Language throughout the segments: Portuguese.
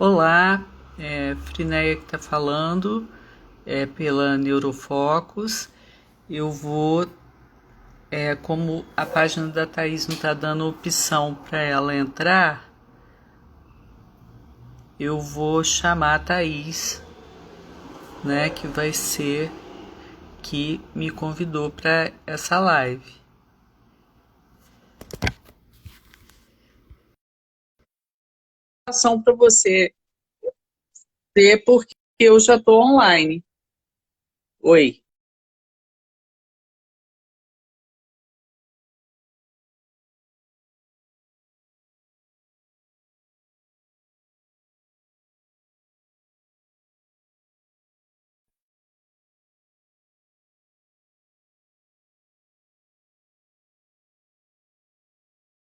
Olá, Frineia que está falando, pela Neurofocus. Eu vou, como a página da Thaís não está dando opção para ela entrar, eu vou chamar a Thaís, né, que vai ser que me convidou para essa live. Para você ver porque eu já estou online. Oi.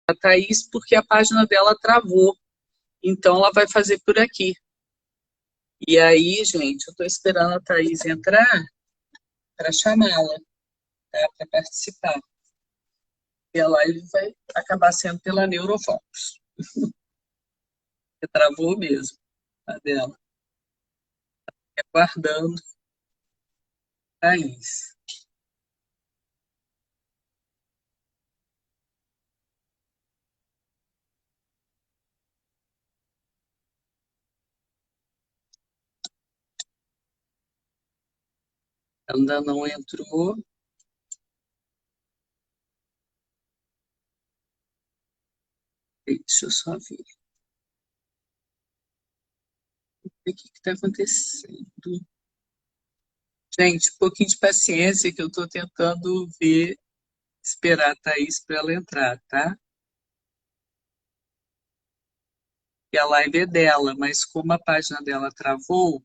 A Thaís, porque a página dela travou. Então ela vai fazer por aqui. E aí, gente, eu estou esperando a Thaís entrar para chamá-la, tá? Para participar. E a live vai acabar sendo pela Neurofocus. Porque travou mesmo a dela. Aguardando a Thaís. Ainda não entrou. Deixa eu só ver. O que está acontecendo? Gente, um pouquinho de paciência que eu estou tentando ver, esperar a Thaís para ela entrar, tá? E a live é dela, mas como a página dela travou,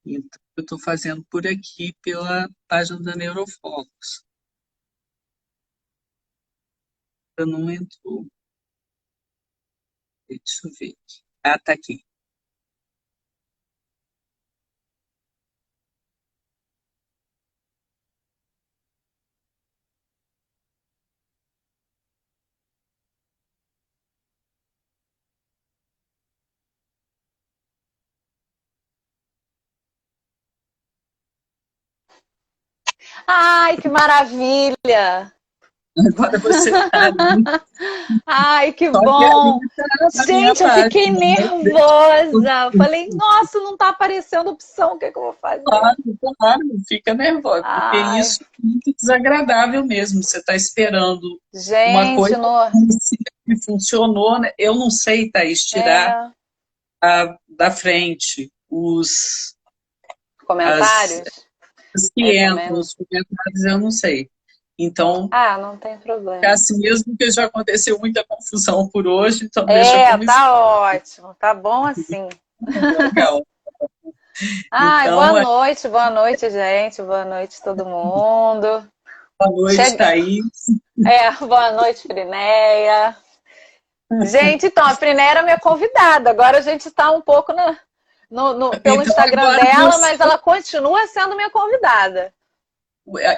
então eu estou fazendo por aqui pela página da Neurofocus. Ela não entrou. Deixa eu ver aqui. Ah, tá aqui. Ai, que maravilha! Agora você está ali. Ai, que Só que ali bom! está a minha Gente, eu fiquei página, né? nervosa. Eu falei, nossa, não tá aparecendo opção, o que é que eu vou fazer? Claro, claro, fica nervosa, porque Ai, isso é muito desagradável mesmo. Você está esperando uma gente, coisa no... que funcionou, né? Eu não sei, Thaís, tirar é, da frente as, comentários? os Eu que também entram, não. os comentários, eu não sei. Então, Ah, não tem é problema. assim mesmo, que já aconteceu muita confusão por hoje, então deixa É, como está. tá ótimo, tá bom assim. Legal. Ai, Então, boa noite, gente. Boa noite, todo mundo. boa noite, Chega... Thaís. boa noite, Frineia. Gente, então, a Friné era minha convidada. Agora a gente está um pouco pelo Então, Instagram agora dela, você, mas ela continua sendo minha convidada.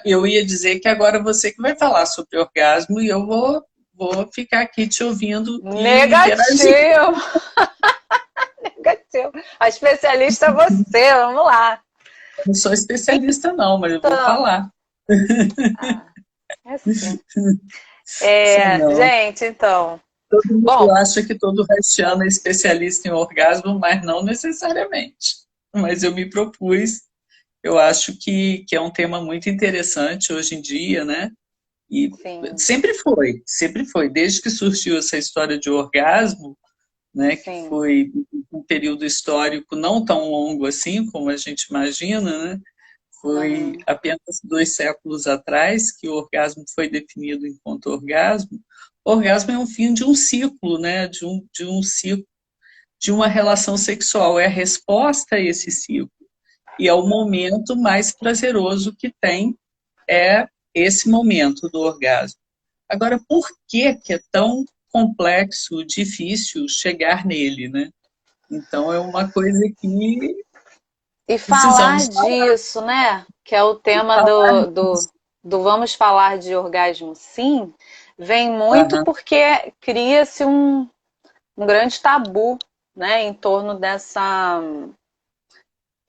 eu ia dizer que agora você que vai falar sobre orgasmo e eu vou ficar aqui te ouvindo e interagindo. Negativo, negativo. A especialista é você, vamos lá. Não sou especialista, não, mas eu vou Então, falar. ah, é sim. Sei não. Gente, então. Todo mundo Bom, acha que todo haitiano é especialista em orgasmo, mas não necessariamente. Mas eu me propus, eu acho que é um tema muito interessante hoje em dia, né? E sim, sempre foi, desde que surgiu essa história de orgasmo, né, que sim. foi um período histórico não tão longo assim como a gente imagina, né? Foi Uhum. apenas 2 séculos atrás que o orgasmo foi definido enquanto orgasmo. O orgasmo é um fim de um ciclo, né? De um ciclo, de uma relação sexual. É a resposta a esse ciclo. E é o momento mais prazeroso que tem, é esse momento do orgasmo. Agora, por que é tão complexo, difícil chegar nele, né? Então, é uma coisa que E falar precisamos falar. disso, né? Que é o tema do Vamos Falar de Orgasmo Sim, vem muito Aham. porque cria-se um grande tabu, né, em torno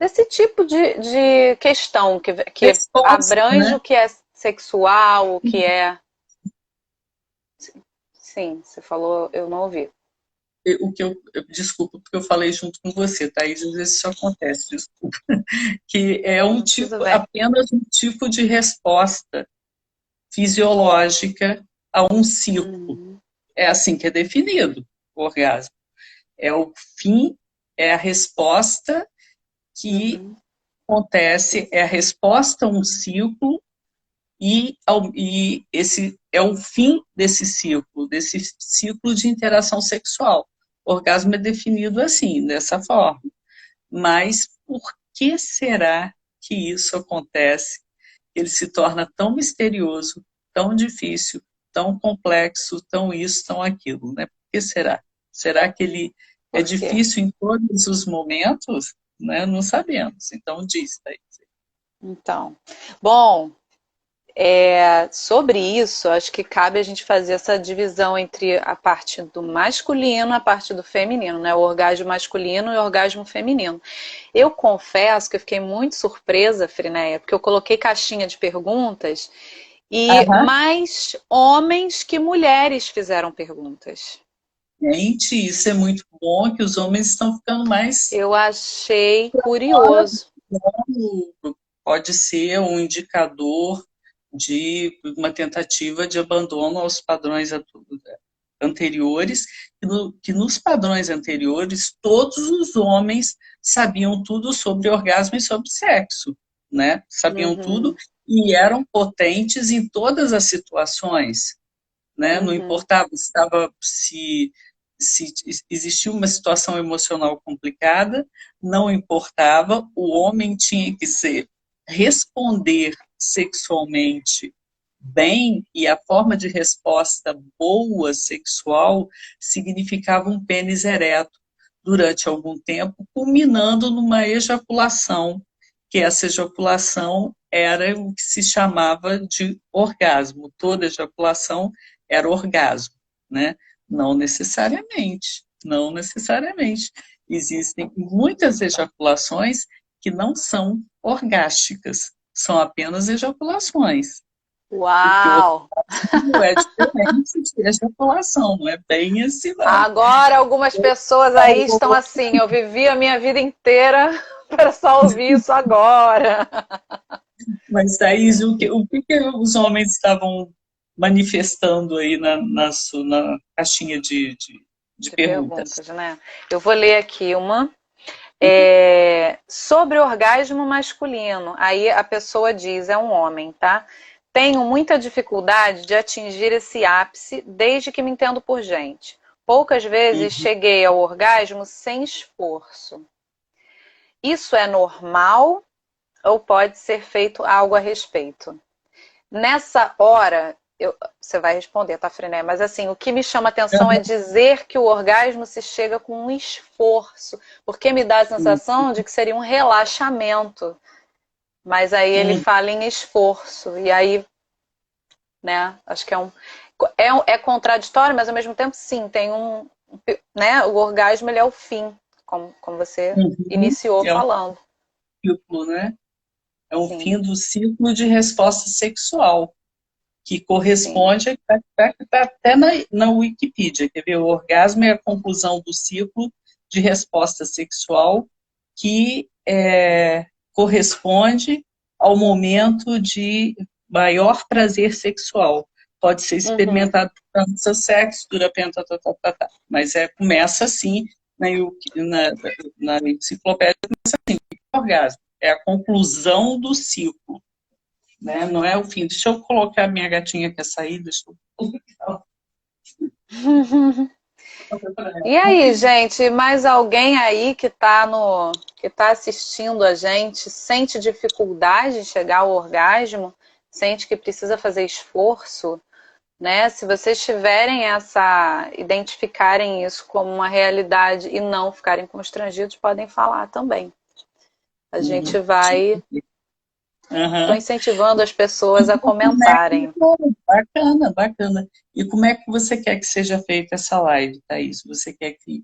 desse tipo de questão que Resposta, abrange né? o que é sexual, o que é... Sim, você falou, eu não ouvi. O que desculpa, porque eu falei junto com você, Thaís, às vezes isso acontece, desculpa, que é Tudo bem. apenas um tipo de resposta fisiológica a um ciclo. Uhum, É assim que é definido o orgasmo. É o fim, é a resposta que uhum. acontece, é a resposta a um ciclo e esse é o fim desse ciclo de interação sexual. O orgasmo é definido assim, dessa forma. Mas por que será que isso acontece? Ele se torna tão misterioso, tão difícil, tão complexo, tão isso, tão aquilo, né? Por que será? Será que ele é Por quê? difícil em todos os momentos? Né? Não sabemos. Então diz, Thaís. Então, bom, sobre isso, acho que cabe a gente fazer essa divisão entre a parte do masculino e a parte do feminino, né? O orgasmo masculino e o orgasmo feminino. Eu confesso que eu fiquei muito surpresa, Frinéia, porque eu coloquei caixinha de perguntas e Aham. mais homens que mulheres fizeram perguntas. Gente, isso é muito bom, que os homens estão ficando mais Eu achei fora curioso. do... Pode ser um indicador de uma tentativa de abandono aos padrões anteriores, que nos padrões anteriores todos os homens sabiam tudo sobre orgasmo e sobre sexo, né? Sabiam tudo Uhum, e eram potentes em todas as situações, né? Não uhum, importava se existia uma situação emocional complicada, não importava, o homem tinha que responder sexualmente bem, e a forma de resposta boa sexual significava um pênis ereto durante algum tempo, culminando numa ejaculação, que essa ejaculação era o que se chamava de orgasmo. Toda ejaculação era orgasmo, né? Não necessariamente, não necessariamente. Existem muitas ejaculações que não são orgásticas, são apenas ejaculações, porque o Uau! orgasmo é diferente de ejaculação, não é bem assim, não. Agora algumas pessoas aí estão assim, eu vivi a minha vida inteira para só ouvir isso agora. Mas, Thaís, o que os homens estavam manifestando aí na caixinha de De perguntas? perguntas, né? Eu vou ler aqui uma. Sobre orgasmo masculino. Aí a pessoa diz, é um homem, tá? Tenho muita dificuldade de atingir esse ápice desde que me entendo por gente. Poucas vezes Uhum. cheguei ao orgasmo sem esforço. Isso é normal ou pode ser feito algo a respeito? Nessa hora, você vai responder, tá, Frené? Mas assim, o que me chama a atenção é dizer que o orgasmo se chega com um esforço, porque me dá a sensação de que seria um relaxamento. Mas aí ele Uhum. fala em esforço, e aí, né, acho que é contraditório, mas ao mesmo tempo, sim, tem né, o orgasmo ele é o fim, como você Uhum. iniciou É um falando. ciclo, né? É um Sim, fim do ciclo de resposta sexual, que sim. corresponde, está até na Wikipedia, quer ver? O orgasmo é a conclusão do ciclo de resposta sexual que corresponde ao momento de maior prazer sexual. Pode ser Uhum. experimentado durante o sexo, durante mas começa assim na enciclopédia, orgasmo. É a conclusão do ciclo, né? Não é o fim. Deixa eu colocar minha gatinha que é sair, deixa eu colocar. E aí, gente, mais alguém aí que tá assistindo a gente sente dificuldade de chegar ao orgasmo? Sente que precisa fazer esforço, né? Se vocês tiverem identificarem isso como uma realidade e não ficarem constrangidos, podem falar também. A gente vai, tô Uhum. incentivando as pessoas a Como é comentarem. bacana, bacana. E como é que você quer que seja feita essa live, Thaís? Você quer que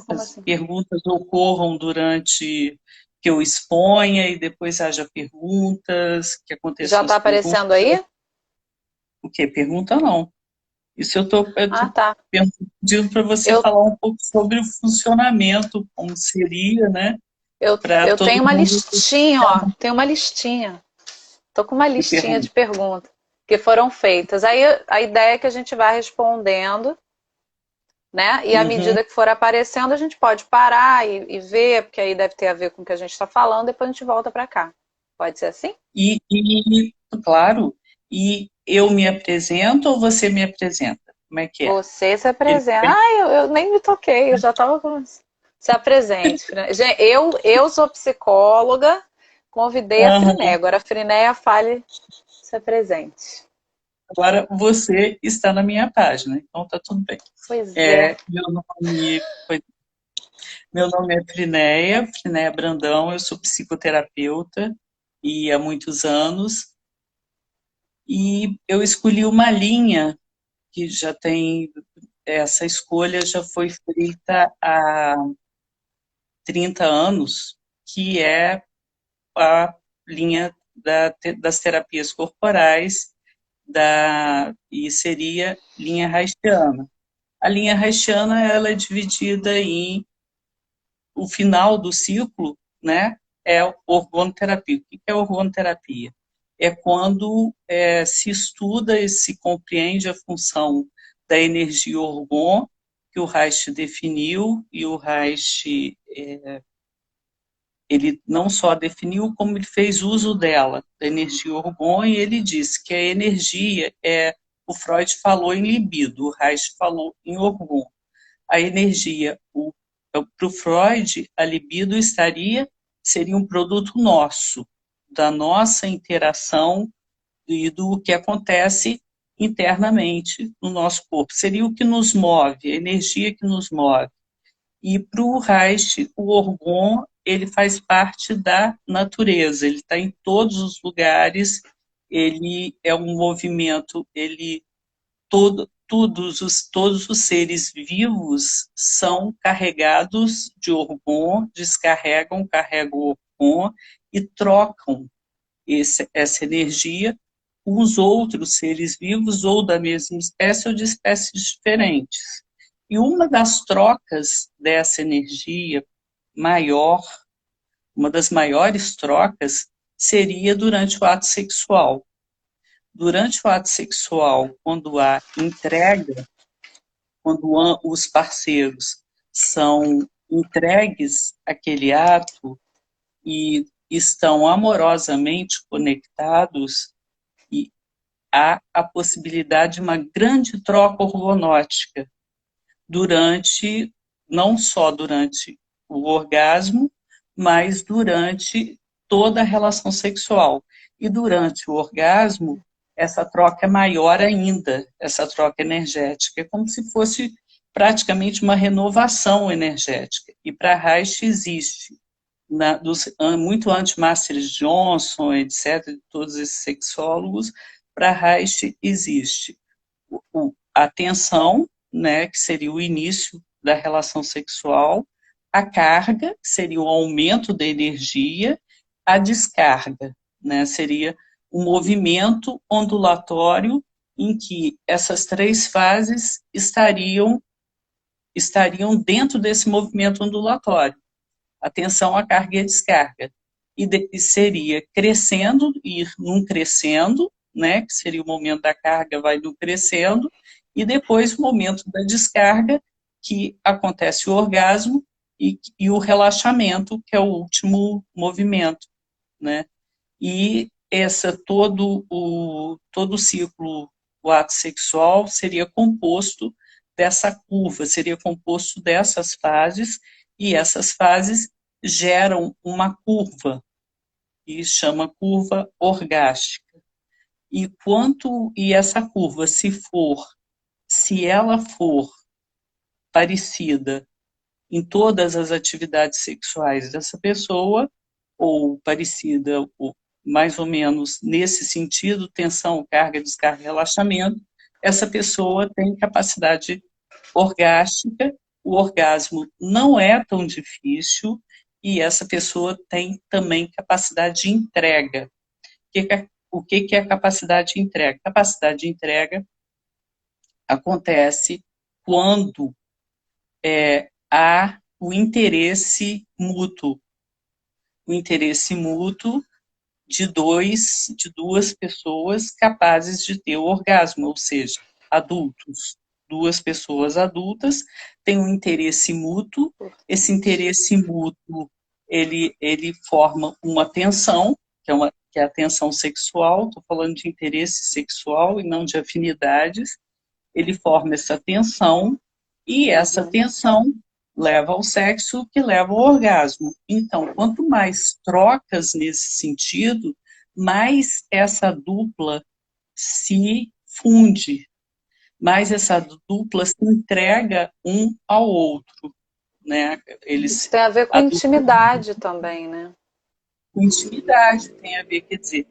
Como as assim? perguntas ocorram durante que eu exponha e depois haja perguntas, que Já aconteçam está as perguntas. aparecendo aí? O quê? Pergunta não. Isso eu Ah, tô tá. pedindo para você Eu, falar um pouco sobre o funcionamento, como seria, né? Para eu todo tenho uma mundo listinha, ó. Tem uma listinha. Tô com uma que listinha pergunta. de perguntas que foram feitas. Aí a ideia é que a gente vá respondendo, né? E à Uhum. medida que for aparecendo, a gente pode parar e ver, porque aí deve ter a ver com o que a gente está falando, depois a gente volta para cá. Pode ser assim? Claro, e eu me apresento ou você me apresenta? Como é que é? Você se Ele- apresenta. Ah, eu nem me toquei, eu já estava com. Se apresente. Gente, eu sou psicóloga, convidei a Friné. Aham. Agora a Frinéia fale, se apresente. Agora você está na minha página, então tá tudo bem. Pois é. Meu nome é Frinéia Brandão, eu sou psicoterapeuta e há muitos anos, e eu escolhi uma linha que já tem, essa escolha já foi feita há 30 anos, que é a linha das terapias corporais e seria linha haitiana. A linha haitiana ela é dividida em o final do ciclo, né, é orgonoterapia. O que é orgonoterapia? É quando se estuda e se compreende a função da energia orgão que o Reich definiu, e o Reich ele não só definiu, como ele fez uso dela, da energia orgão, e ele disse que a energia o Freud falou em libido, o Reich falou em orgão. A energia, para o Freud, a libido seria um produto nosso, da nossa interação e do que acontece internamente no nosso corpo. Seria o que nos move, a energia que nos move. E para o Reich, o orgão, ele faz parte da natureza, ele está em todos os lugares, ele é um movimento, todos os seres vivos são carregados de orgão, carregam o orgão e trocam essa energia com os outros seres vivos, ou da mesma espécie ou de espécies diferentes. E uma das trocas dessa energia maior, uma das maiores trocas, seria durante o ato sexual. Durante o ato sexual, quando há entrega, quando os parceiros são entregues àquele ato e estão amorosamente conectados, e há a possibilidade de uma grande troca orgonótica durante, não só durante o orgasmo, mas durante toda a relação sexual. E durante o orgasmo, essa troca é maior ainda, essa troca energética. É como se fosse praticamente uma renovação energética. E para Reich existe, muito antes de Master Johnson, etc., de todos esses sexólogos, para Reich existe a tensão, né, que seria o início da relação sexual, a carga, que seria o aumento da energia, a descarga, né, seria um movimento ondulatório em que essas três fases estariam dentro desse movimento ondulatório. A tensão, a carga e a descarga. E seria crescendo, ir num crescendo, né, que seria o momento da carga, vai no crescendo, e depois o momento da descarga, que acontece o orgasmo, e o relaxamento, que é o último movimento, né? E todo o ciclo, o ato sexual, seria composto dessa curva, seria composto dessas fases, e essas fases geram uma curva, que chama curva orgástica. E essa curva, se ela for parecida em todas as atividades sexuais dessa pessoa, ou parecida, ou mais ou menos nesse sentido, tensão, carga, descarga, relaxamento, essa pessoa tem capacidade orgástica, o orgasmo não é tão difícil e essa pessoa tem também capacidade de entrega. O que é a capacidade de entrega? Capacidade de entrega acontece quando há o interesse mútuo de duas pessoas capazes de ter o orgasmo, ou seja, adultos. Duas pessoas adultas têm um interesse mútuo, esse interesse mútuo, ele forma uma tensão, que é a tensão sexual, estou falando de interesse sexual e não de afinidades, ele forma essa tensão, e essa tensão leva ao sexo, que leva ao orgasmo. Então, quanto mais trocas nesse sentido, mais essa dupla se funde, mais essa dupla se entrega um ao outro, né? Isso tem a ver com intimidade também, né? Com intimidade tem a ver, quer dizer,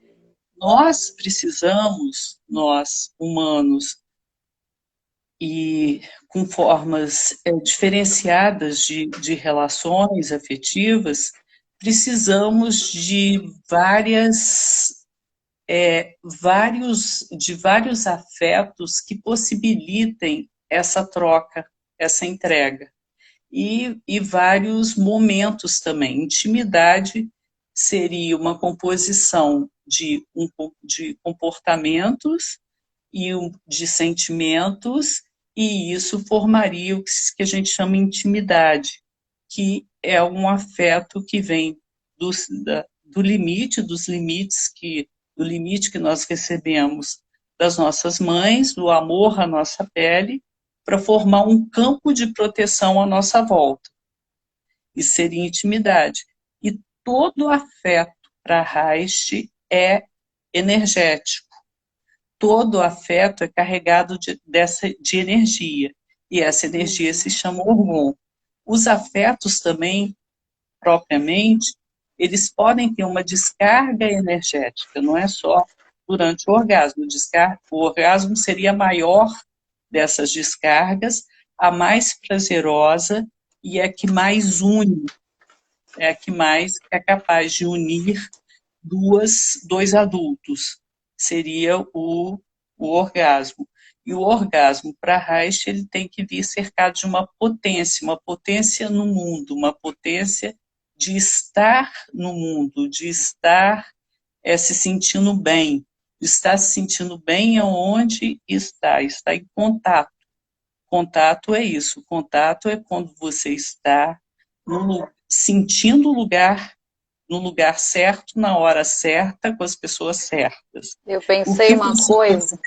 nós precisamos, nós humanos, e com formas diferenciadas de relações afetivas, precisamos de vários afetos que possibilitem essa troca, essa entrega. E vários momentos também. Intimidade seria uma composição de comportamentos e de sentimentos, e isso formaria o que a gente chama de intimidade, que é um afeto que vem do limite, do limite que nós recebemos das nossas mães, do amor à nossa pele, para formar um campo de proteção à nossa volta. Isso seria intimidade. E todo afeto para Reich é energético. Todo afeto é carregado de energia, e essa energia se chama hormônio. Os afetos também, propriamente, eles podem ter uma descarga energética, não é só durante o orgasmo. O orgasmo seria a maior dessas descargas, a mais prazerosa e a que mais une, é a que mais é capaz de unir dois adultos. Seria o orgasmo. E o orgasmo, para Reich, ele tem que vir cercado de uma potência no mundo, uma potência de estar no mundo, de estar se sentindo bem, de estar se sentindo bem aonde está em contato. Contato é isso, contato é quando você está sentindo o lugar, no lugar certo, na hora certa, com as pessoas certas. Eu pensei uma coisa.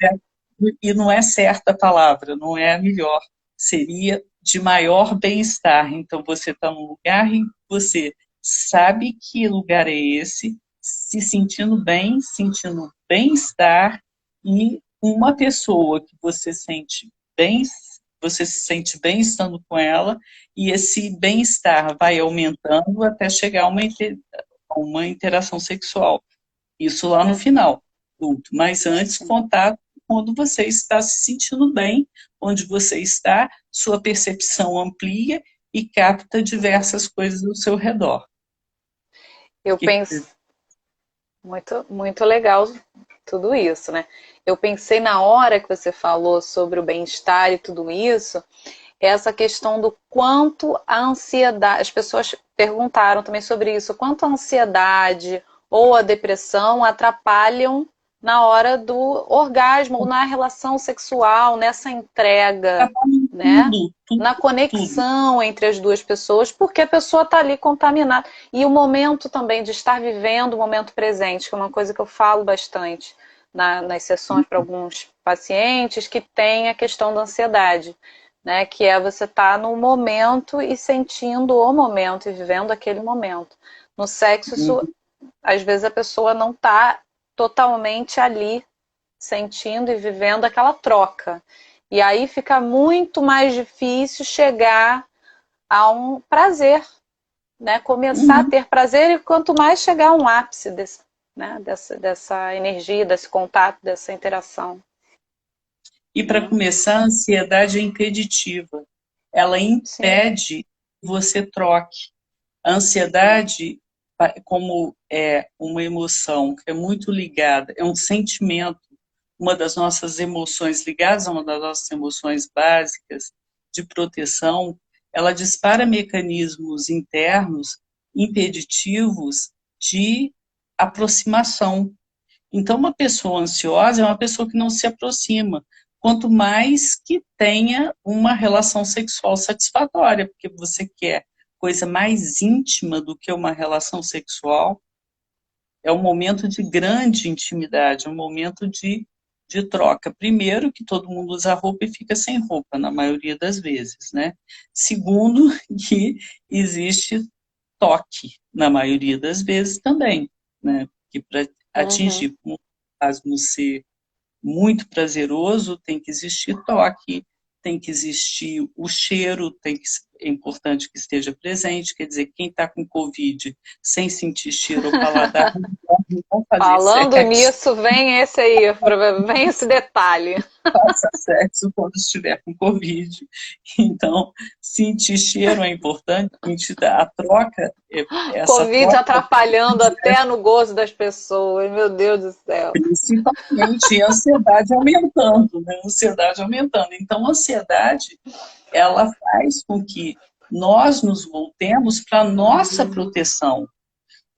E não é certa a palavra, não é a melhor. Seria de maior bem-estar. Então, você está num lugar em que você sabe que lugar é esse, se sentindo bem-estar, e uma pessoa que você sente bem, você se sente bem estando com ela, e esse bem-estar vai aumentando até chegar a uma interação sexual. Isso lá no final. Mas antes, contato quando você está se sentindo bem, onde você está, sua percepção amplia e capta diversas coisas ao seu redor. Eu penso muito, muito legal tudo isso, né? Eu pensei na hora que você falou sobre o bem-estar e tudo isso, essa questão do quanto a ansiedade, as pessoas perguntaram também sobre isso, quanto a ansiedade ou a depressão atrapalham na hora do orgasmo, ou na relação sexual, nessa entrega, né? Na conexão entre as duas pessoas, porque a pessoa está ali contaminada. E o momento também de estar vivendo o momento presente, que é uma coisa que eu falo bastante nas sessões para alguns pacientes que têm a questão da ansiedade, né? Que é você estar no momento e sentindo o momento e vivendo aquele momento. No sexo, isso, às vezes a pessoa não está totalmente ali, sentindo e vivendo aquela troca. E aí fica muito mais difícil chegar a um prazer, né? Começar a ter prazer, e quanto mais chegar a um ápice dessa energia, desse contato, dessa interação. E para começar, a ansiedade é impeditiva. ela Sim. impede que você troque. A ansiedade, como é uma emoção que é muito ligada, é um sentimento, uma das nossas emoções ligadas a uma das nossas emoções básicas de proteção, ela dispara mecanismos internos impeditivos de aproximação. Então, uma pessoa ansiosa é uma pessoa que não se aproxima, quanto mais que tenha uma relação sexual satisfatória, porque você quer coisa mais íntima do que uma relação sexual, é um momento de grande intimidade, um momento de troca. Primeiro, que todo mundo usa roupa e fica sem roupa, na maioria das vezes, né? Segundo, que existe toque, na maioria das vezes também, né? Que para atingir um orgasmo ser muito prazeroso, tem que existir toque, tem que existir o cheiro, é importante que esteja presente, quer dizer, quem está com Covid sem sentir cheiro ou paladar, não fazer Falando sexo, nisso, vem esse aí, vem esse detalhe. faça sexo quando estiver com Covid. Então, sentir cheiro é importante, sentir a troca, essa Covid troca atrapalhando até no gozo das pessoas, meu Deus do céu. principalmente, e a ansiedade aumentando, né? A ansiedade aumentando. Então, a ansiedade, ela faz com que nós nos voltemos para a nossa proteção,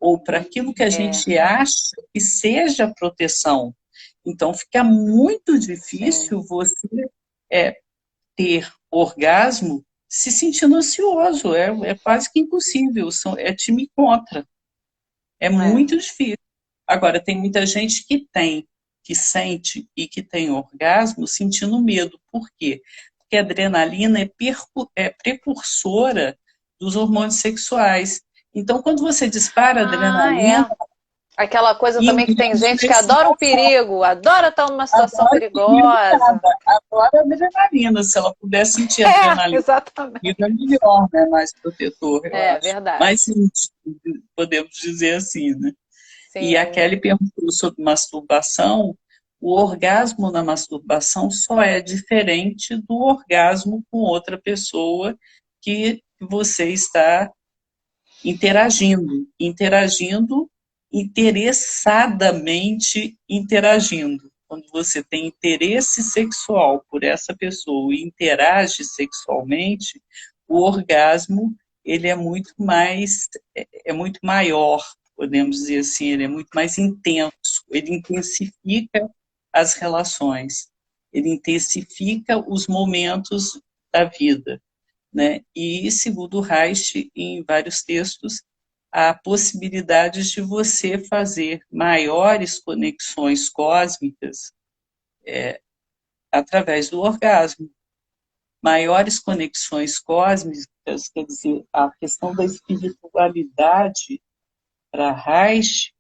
ou para aquilo que a gente acha que seja proteção. Então, fica muito difícil você ter orgasmo se sentindo ansioso. É quase que impossível. É time contra. É muito difícil. Agora, tem muita gente que sente e que tem orgasmo sentindo medo. Por quê? Porque a adrenalina é precursora dos hormônios sexuais. Então, quando você dispara a adrenalina, Aquela coisa também que tem gente que adora o excitação, perigo, adora estar numa situação adora perigosa. adora adrenalina. Se ela puder sentir adrenalina, Exatamente. é melhor, né? Mais protetor, eu É acho. Mais verdade. íntimo, podemos dizer assim, né? E a Sim. Kelly perguntou sobre masturbação. O orgasmo na masturbação só é diferente do orgasmo com outra pessoa que você está interagindo interessadamente interagindo. Quando você tem interesse sexual por essa pessoa e interage sexualmente, o orgasmo ele é muito maior, podemos dizer assim, ele é muito mais intenso, ele intensifica as relações, ele intensifica os momentos da vida, né? E, segundo Reich, em vários textos, há possibilidades de você fazer maiores conexões cósmicas através do orgasmo. Maiores conexões cósmicas, quer dizer, a questão da espiritualidade para Reich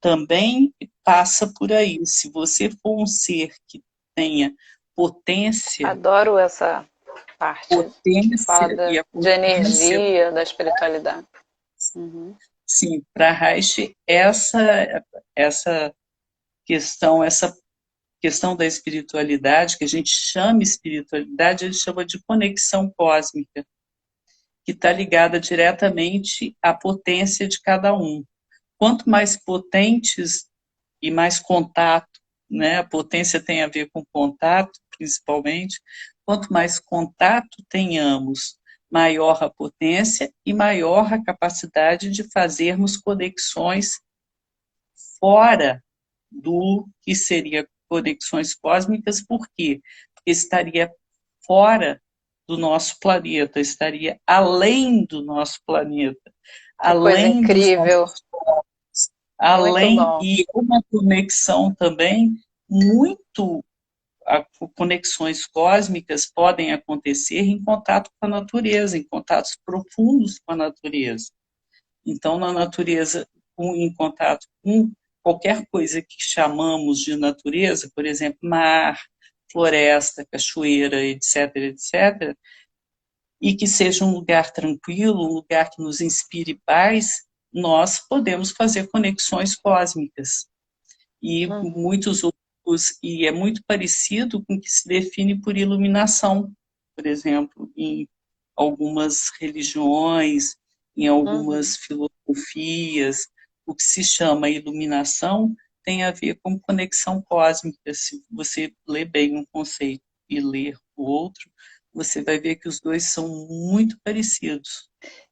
também passa por aí. Se você for um ser que tenha potência, Adoro essa parte que fala e a de potência, energia, da espiritualidade. sim, para Reich, essa questão da espiritualidade, que a gente chama espiritualidade, ele chama de conexão cósmica, que está ligada diretamente à potência de cada um. Quanto mais potentes e mais contato, né? A potência tem a ver com contato, principalmente. Quanto mais contato tenhamos, maior a potência e maior a capacidade de fazermos conexões fora do que seria conexões cósmicas. Por quê? Porque estaria fora do nosso planeta, estaria além do nosso planeta, Que coisa além dos incrível. nossos, Muito além, bom. e uma conexão também muito, conexões cósmicas podem acontecer em contato com a natureza, em contatos profundos com a natureza. Então, na natureza, em contato com qualquer coisa que chamamos de natureza, por exemplo, mar, floresta, cachoeira, etc., etc., e que seja um lugar tranquilo, um lugar que nos inspire paz, nós podemos fazer conexões cósmicas. E muitos outros, e é muito parecido com o que se define por iluminação, por exemplo, em algumas religiões, em algumas filosofias, o que se chama iluminação tem a ver com conexão cósmica. Se você ler bem um conceito e ler o outro, você vai ver que os dois são muito parecidos.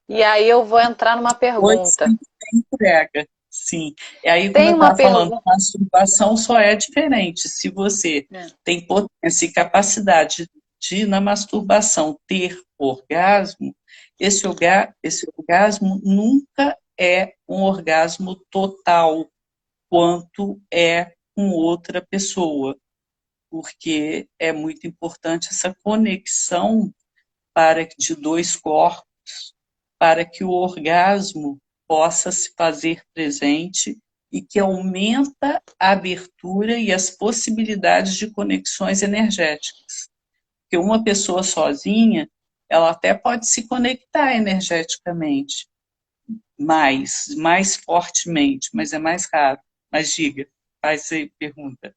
E aí eu vou entrar numa pergunta. Entrega, sim. E aí, como Tem eu uma estava falando, pergunta. a masturbação só é diferente. Se você tem potência e capacidade de, na masturbação, ter orgasmo, esse orgasmo nunca é um orgasmo total, quanto é com outra pessoa, porque é muito importante essa conexão de dois corpos, para que o orgasmo possa se fazer presente e que aumenta a abertura e as possibilidades de conexões energéticas. Porque uma pessoa sozinha, ela até pode se conectar energeticamente, mais fortemente, mas é mais raro. Mas diga, faz aí pergunta.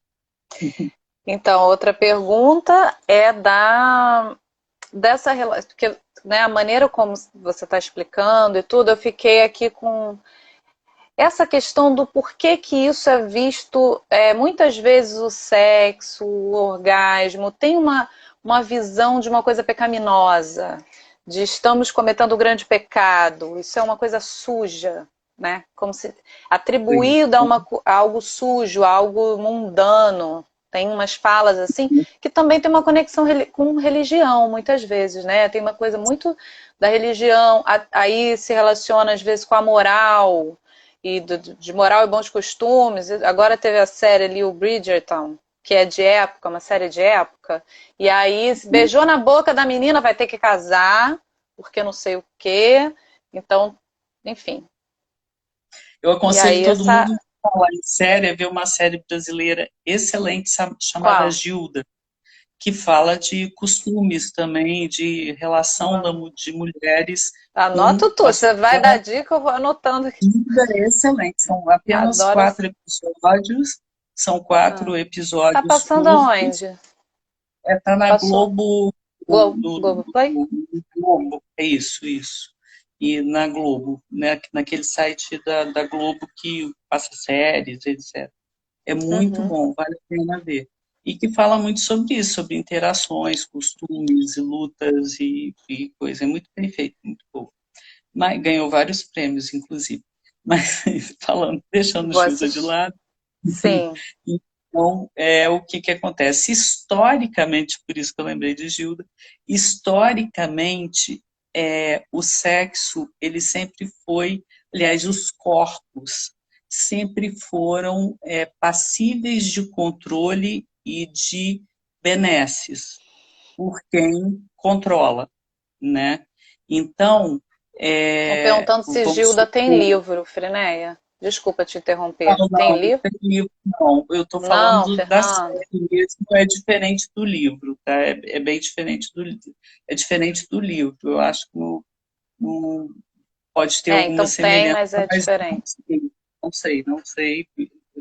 Então, outra pergunta é dessa relação, porque, né, a maneira como você está explicando e tudo, eu fiquei aqui com essa questão do porquê que isso é visto, muitas vezes o sexo, o orgasmo, tem uma visão de uma coisa pecaminosa, de estamos cometendo um grande pecado, isso é uma coisa suja, né? Como se atribuído a algo sujo, a algo mundano. Tem umas falas assim, que também tem uma conexão com religião, muitas vezes, né? Tem uma coisa muito da religião, aí se relaciona às vezes com a moral, e de moral e bons costumes. Agora teve a série ali, o Bridgerton, que é de época, uma série de época. E aí, se beijou na boca da menina, vai ter que casar, porque não sei o quê. Então, enfim. Eu aconselho todo mundo a falar em série, a ver uma série brasileira excelente chamada Qual? Gilda, que fala de costumes também, de relação de mulheres. Anota tudo, você vai dar dica, eu vou anotando aqui. Gilda é excelente, são apenas Adoro 4 episódios, são 4 episódios Tá passando curtos. aonde? Tá na Passou. Globo, Globo Play? no Globo, é isso. E na Globo, né, naquele site da Globo que passa séries, etc. É muito bom, vale a pena ver. E que fala muito sobre isso, sobre interações, costumes, e lutas e coisa. É muito bem feito, muito bom. Mas ganhou vários prêmios, inclusive. Mas deixando Gilda de lado. Sim. Então, o que acontece? Historicamente, por isso que eu lembrei de Gilda, historicamente, o sexo, ele sempre foi, aliás, os corpos sempre foram passíveis de controle e de benesses por quem controla, né? Então, Estão perguntando se vamos Gilda tem supor, livro, Frenéia. Desculpa te interromper. não, Tem não livro? tem livro, não. Eu estou Não, falando da Fernanda. série mesmo, é diferente do livro, tá? É bem diferente do livro. É diferente do livro. Eu acho que pode ter alguma Então tem, semelhança, mas é mas diferente. não sei.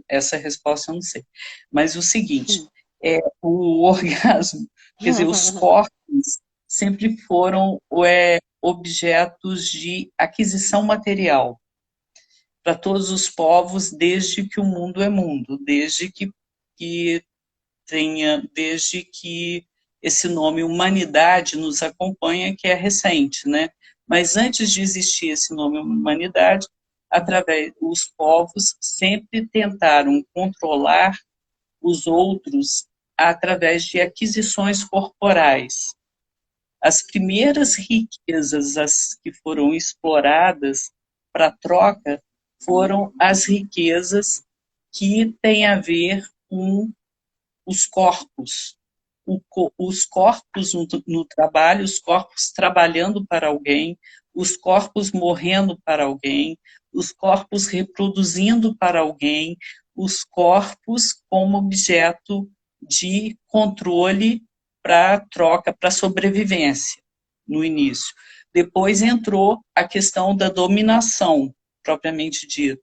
Essa resposta eu não sei. Mas o seguinte, o orgasmo, quer dizer, os corpos sempre foram objetos de aquisição material para todos os povos desde que o mundo é mundo, desde que esse nome humanidade nos acompanha, que é recente, né? Mas antes de existir esse nome humanidade, os povos sempre tentaram controlar os outros através de aquisições corporais. As primeiras riquezas que foram exploradas para troca foram as riquezas que têm a ver com os corpos. Os corpos no trabalho, os corpos trabalhando para alguém, os corpos morrendo para alguém, os corpos reproduzindo para alguém, os corpos como objeto de controle para troca, para sobrevivência, no início. Depois entrou a questão da dominação, propriamente dita.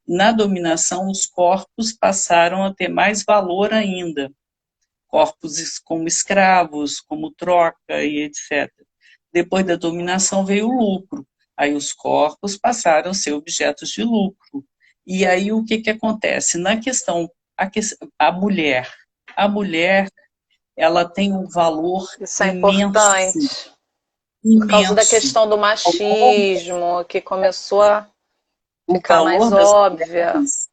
Na dominação, os corpos passaram a ter mais valor ainda. Corpos como escravos, como troca e etc. Depois da dominação veio o lucro. Aí os corpos passaram a ser objetos de lucro. E aí o que acontece? Na questão, a mulher, ela tem um valor Isso é imenso, importante. Por causa da imenso. questão do machismo, que começou a O ficar mais valor das óbvia. mulheres,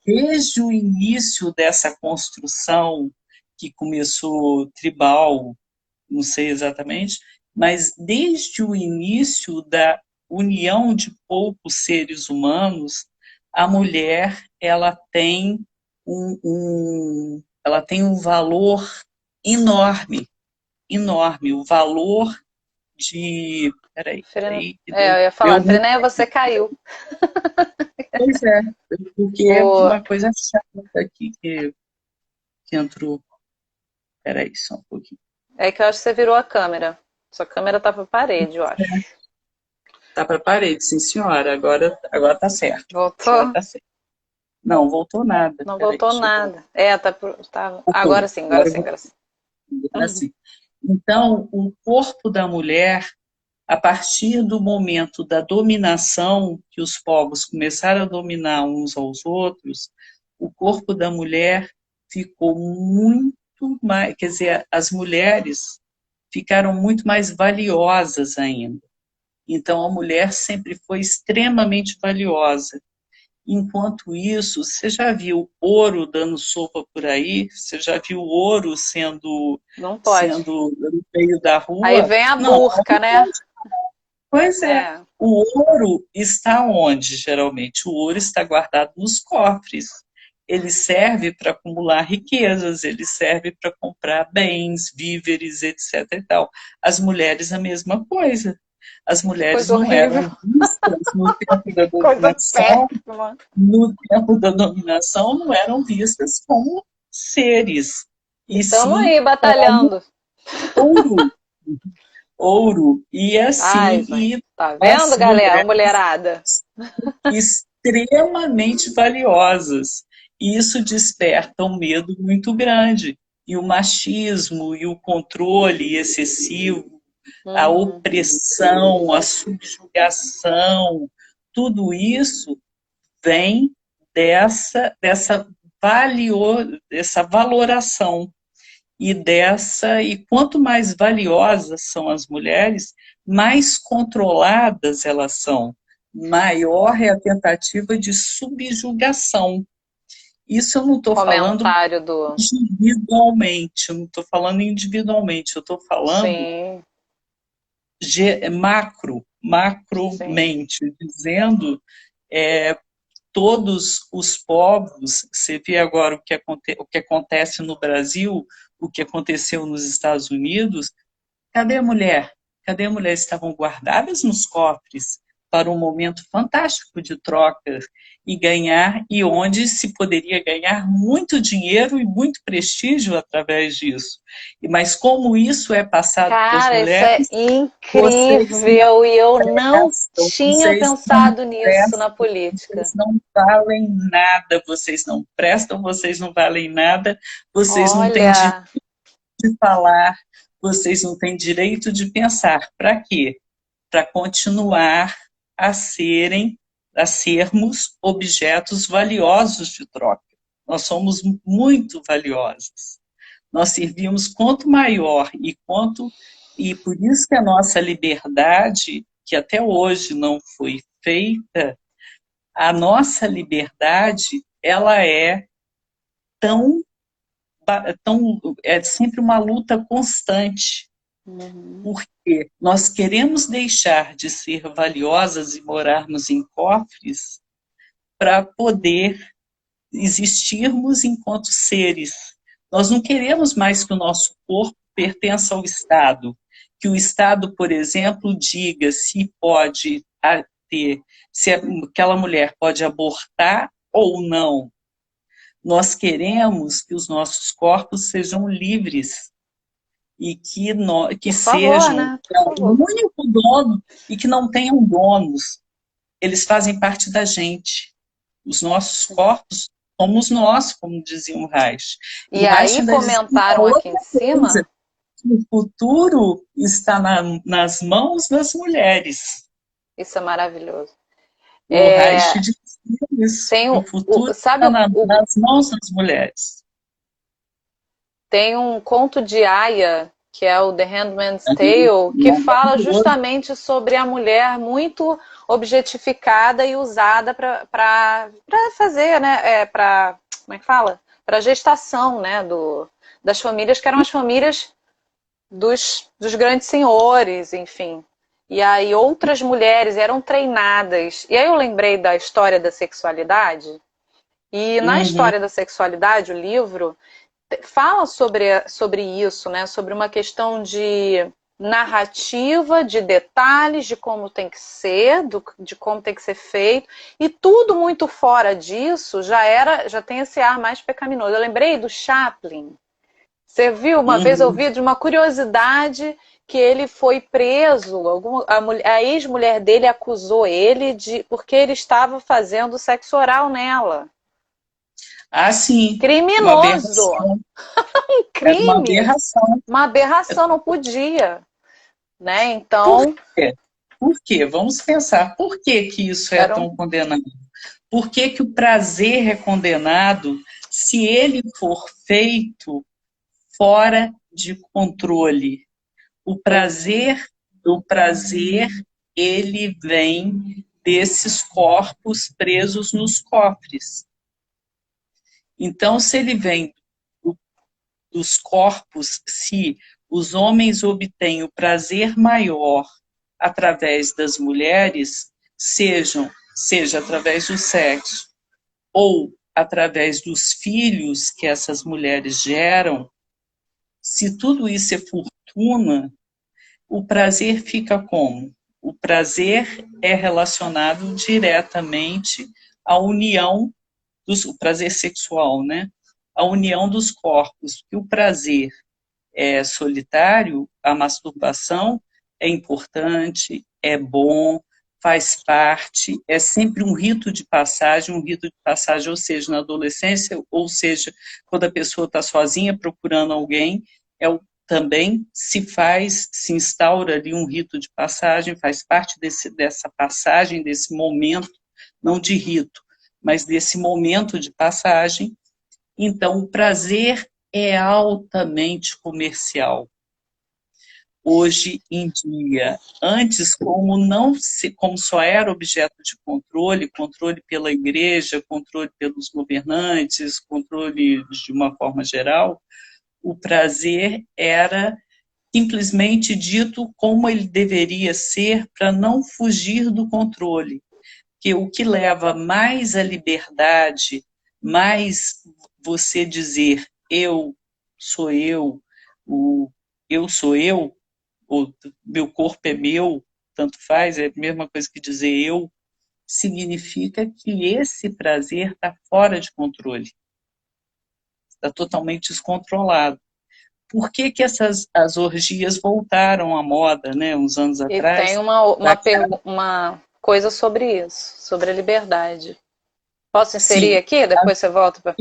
desde o início dessa construção, que começou tribal, não sei exatamente, mas desde o início da união de poucos seres humanos, a mulher ela tem ela tem um valor enorme, enorme, o valor de... Peraí, eu ia falar, Frineia, você caiu. Pois é, porque é uma coisa chata aqui que entrou. Peraí, só um pouquinho. É que eu acho que você virou a câmera. Sua câmera tá pra parede, eu acho. Tá para a parede, sim, senhora. Agora tá certo. Voltou? Agora tá certo. Não, voltou nada. Não Peraí, voltou nada. Tá. Agora sim. Assim. Então, o corpo da mulher, a partir do momento da dominação, que os povos começaram a dominar uns aos outros, o corpo da mulher ficou muito mais, quer dizer, as mulheres ficaram muito mais valiosas ainda. Então, a mulher sempre foi extremamente valiosa. Enquanto isso, você já viu ouro dando sopa por aí? Você já viu ouro não pode. sendo no meio da rua? Aí vem a burca, né? Pois é. O ouro está onde, geralmente? O ouro está guardado nos cofres. Ele serve para acumular riquezas, ele serve para comprar bens, víveres, etc. e tal. As mulheres, a mesma coisa. As mulheres não eram vistas no tempo da dominação. No tempo da dominação, não eram vistas como seres. Estamos aí batalhando. Ouro. E assim. Tá vendo, galera? Mulherada. Extremamente valiosas. E isso desperta um medo muito grande. E o machismo e o controle excessivo, a opressão, a subjugação, tudo isso vem dessa valoração e quanto mais valiosas são as mulheres, mais controladas elas são, maior é a tentativa de subjugação. Isso eu não estou falando individualmente, eu não estou falando individualmente, eu estou falando macromente, dizendo todos os povos. Você vê agora o que acontece no Brasil, o que aconteceu nos Estados Unidos. Cadê a mulher? Cadê a mulher? Estavam guardadas nos cofres para um momento fantástico de troca e onde se poderia ganhar muito dinheiro e muito prestígio através disso. Mas como isso é passado para as mulheres... Isso é incrível, e eu não tinha pensado nisso na política. Vocês não valem nada, vocês não prestam, vocês não valem nada, vocês não têm direito de falar, vocês não têm direito de pensar. Para quê? Para continuar a sermos objetos valiosos de troca. Nós somos muito valiosos. Nós servimos quanto maior e por isso que a nossa liberdade, que até hoje não foi feita, a nossa liberdade, ela é é sempre uma luta constante. Porque nós queremos deixar de ser valiosas e morarmos em cofres para poder existirmos enquanto seres. Nós não queremos mais que o nosso corpo pertença ao Estado, que o Estado, por exemplo, diga se pode se aquela mulher pode abortar ou não. Nós queremos que os nossos corpos sejam livres e que sejam o único dono e que não tenham donos. Eles fazem parte da gente. Os nossos corpos somos nós, como dizia o Reich. E aí comentaram aqui em cima... o futuro está nas mãos das mulheres. Isso é maravilhoso. O Reich diz isso, Tem que o futuro sabe, está nas mãos das mulheres. tem um conto de Aya, que é o The Handmaid's Tale, que fala justamente sobre a mulher muito objetificada e usada para fazer, né? Como é que fala? Para gestação, né? Das famílias que eram as famílias dos grandes senhores, enfim. E aí outras mulheres eram treinadas. E aí eu lembrei da história da sexualidade. E na história da sexualidade, o livro fala sobre isso, né? Sobre uma questão de narrativa, de detalhes, de como tem que ser, de como tem que ser feito, e tudo muito fora disso já tem esse ar mais pecaminoso. Eu lembrei do Chaplin. Você viu? Uma vez eu vi de uma curiosidade que ele foi preso, a ex-mulher dele acusou ele porque ele estava fazendo sexo oral nela. Ah, sim. Criminoso! Um crime! Uma aberração. Uma aberração, não podia. Né? Então. Por quê? Vamos pensar. Por que isso é tão condenado? Por que o prazer é condenado se ele for feito fora de controle? O prazer, ele vem desses corpos presos nos cofres. Então, se ele vem dos corpos, se os homens obtêm o prazer maior através das mulheres, seja através do sexo ou através dos filhos que essas mulheres geram, se tudo isso é fortuna, o prazer fica como? O prazer é relacionado diretamente à união, o prazer sexual, né? A união dos corpos. Que o prazer é solitário, a masturbação é importante, é bom, faz parte, é sempre um rito de passagem, ou seja, na adolescência, ou seja, quando a pessoa está sozinha procurando alguém, também se instaura ali um rito de passagem, faz parte dessa passagem, desse momento, não de rito, mas desse momento de passagem. Então, o prazer é altamente comercial. Hoje em dia, antes, como só era objeto de controle pela igreja, controle pelos governantes, controle de uma forma geral, o prazer era simplesmente dito como ele deveria ser para não fugir do controle. Que o que leva mais à liberdade, mais você dizer eu sou eu, eu sou eu, ou meu corpo é meu, tanto faz, é a mesma coisa que dizer eu, significa que esse prazer está fora de controle, está totalmente descontrolado. Por que as orgias voltaram à moda, né, uns anos atrás? E tem uma coisa sobre isso, sobre a liberdade. Posso inserir aqui? Depois você volta para...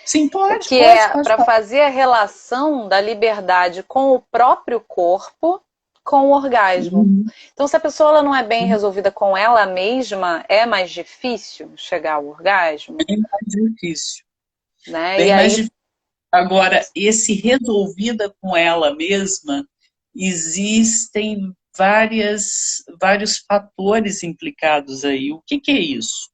Sim, pode. Que é para fazer a relação da liberdade com o próprio corpo, com o orgasmo. Então, se a pessoa ela não é bem resolvida com ela mesma, é mais difícil chegar ao orgasmo? Bem mais difícil. Né? Bem mais difícil. Agora, esse resolvida com ela mesma, existem vários fatores implicados aí. O que é isso?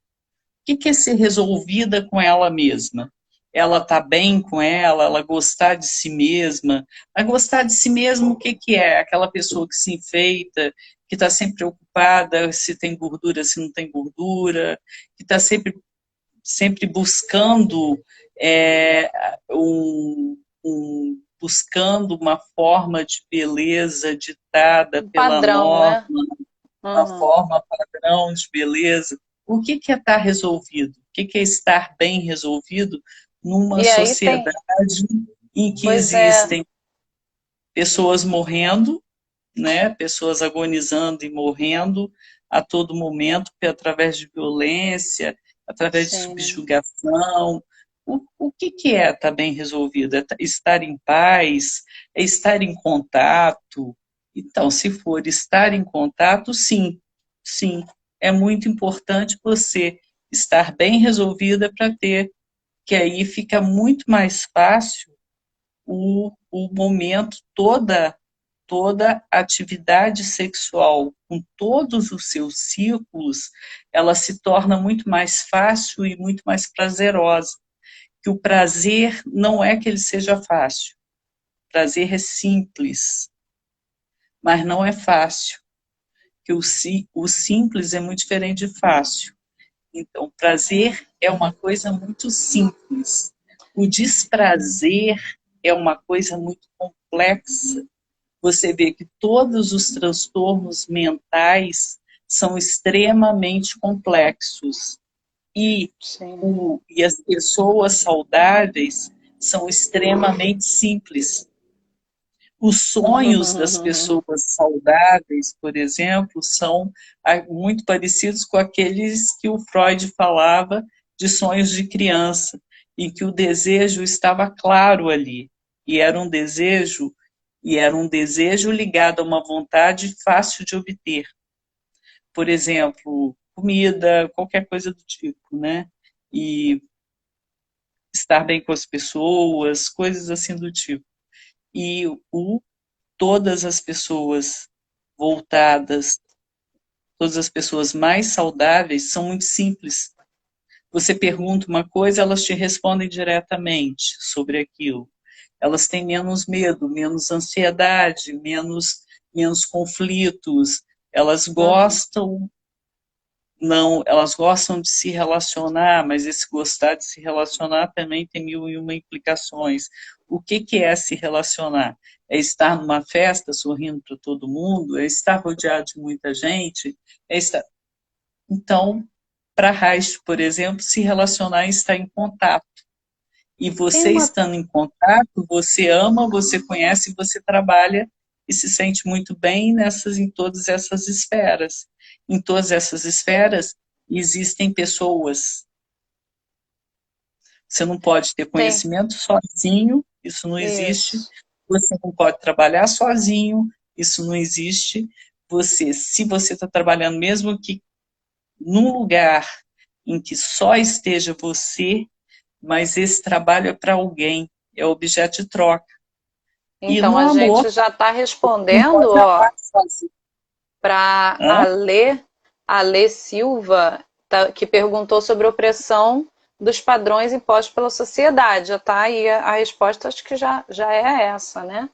O que é ser resolvida com ela mesma? Ela está bem com ela gostar de si mesma. A gostar de si mesma, o que é? Aquela pessoa que se enfeita, que está sempre preocupada se tem gordura, se não tem gordura, que está sempre buscando buscando uma forma de beleza ditada pela norma, né? Uma forma padrão de beleza. O que é estar resolvido? O que é estar bem resolvido numa sociedade em que existem pessoas morrendo, né? Pessoas agonizando e morrendo a todo momento através de violência, através de subjugação. O que é estar bem resolvido? É estar em paz, É estar em contato. Então, se for estar em contato, sim, sim, é muito importante você estar bem resolvida para ter, que aí fica muito mais fácil o momento, toda atividade sexual, com todos os seus ciclos, ela se torna muito mais fácil e muito mais prazerosa. Que o prazer não é que ele seja fácil. O prazer é simples, mas não é fácil. Que o simples é muito diferente de fácil. Então, prazer é uma coisa muito simples. O desprazer é uma coisa muito complexa. Você vê que todos os transtornos mentais são extremamente complexos. E, e as pessoas saudáveis são extremamente simples. Os sonhos das pessoas saudáveis, por exemplo, são muito parecidos com aqueles que o Freud falava de sonhos de criança, em que o desejo estava claro ali, e era um desejo ligado a uma vontade fácil de obter. Por exemplo, comida, qualquer coisa do tipo, né? E estar bem com as pessoas, coisas assim do tipo. E todas as pessoas voltadas, todas as pessoas mais saudáveis são muito simples. Você pergunta uma coisa, elas te respondem diretamente sobre aquilo. Elas têm menos medo, menos ansiedade, menos conflitos. Elas gostam, não, elas gostam de se relacionar, mas esse gostar de se relacionar também tem 1001 implicações. O que é se relacionar? É estar numa festa sorrindo para todo mundo? É estar rodeado de muita gente? É estar... Então, para Reich, por exemplo, se relacionar e estar em contato. E você estando em contato, você ama, você conhece, você trabalha e se sente muito bem em todas essas esferas. Em todas essas esferas existem pessoas. Você não pode ter conhecimento sozinho, isso não existe. Você não pode trabalhar sozinho, isso não existe. Se você está trabalhando, mesmo que num lugar em que só esteja você, mas esse trabalho é para alguém, é objeto de troca. Então, a gente já está respondendo, ó, para a Lê Silva, que perguntou sobre opressão dos padrões impostos pela sociedade. Já está aí a resposta, acho que já é essa, né?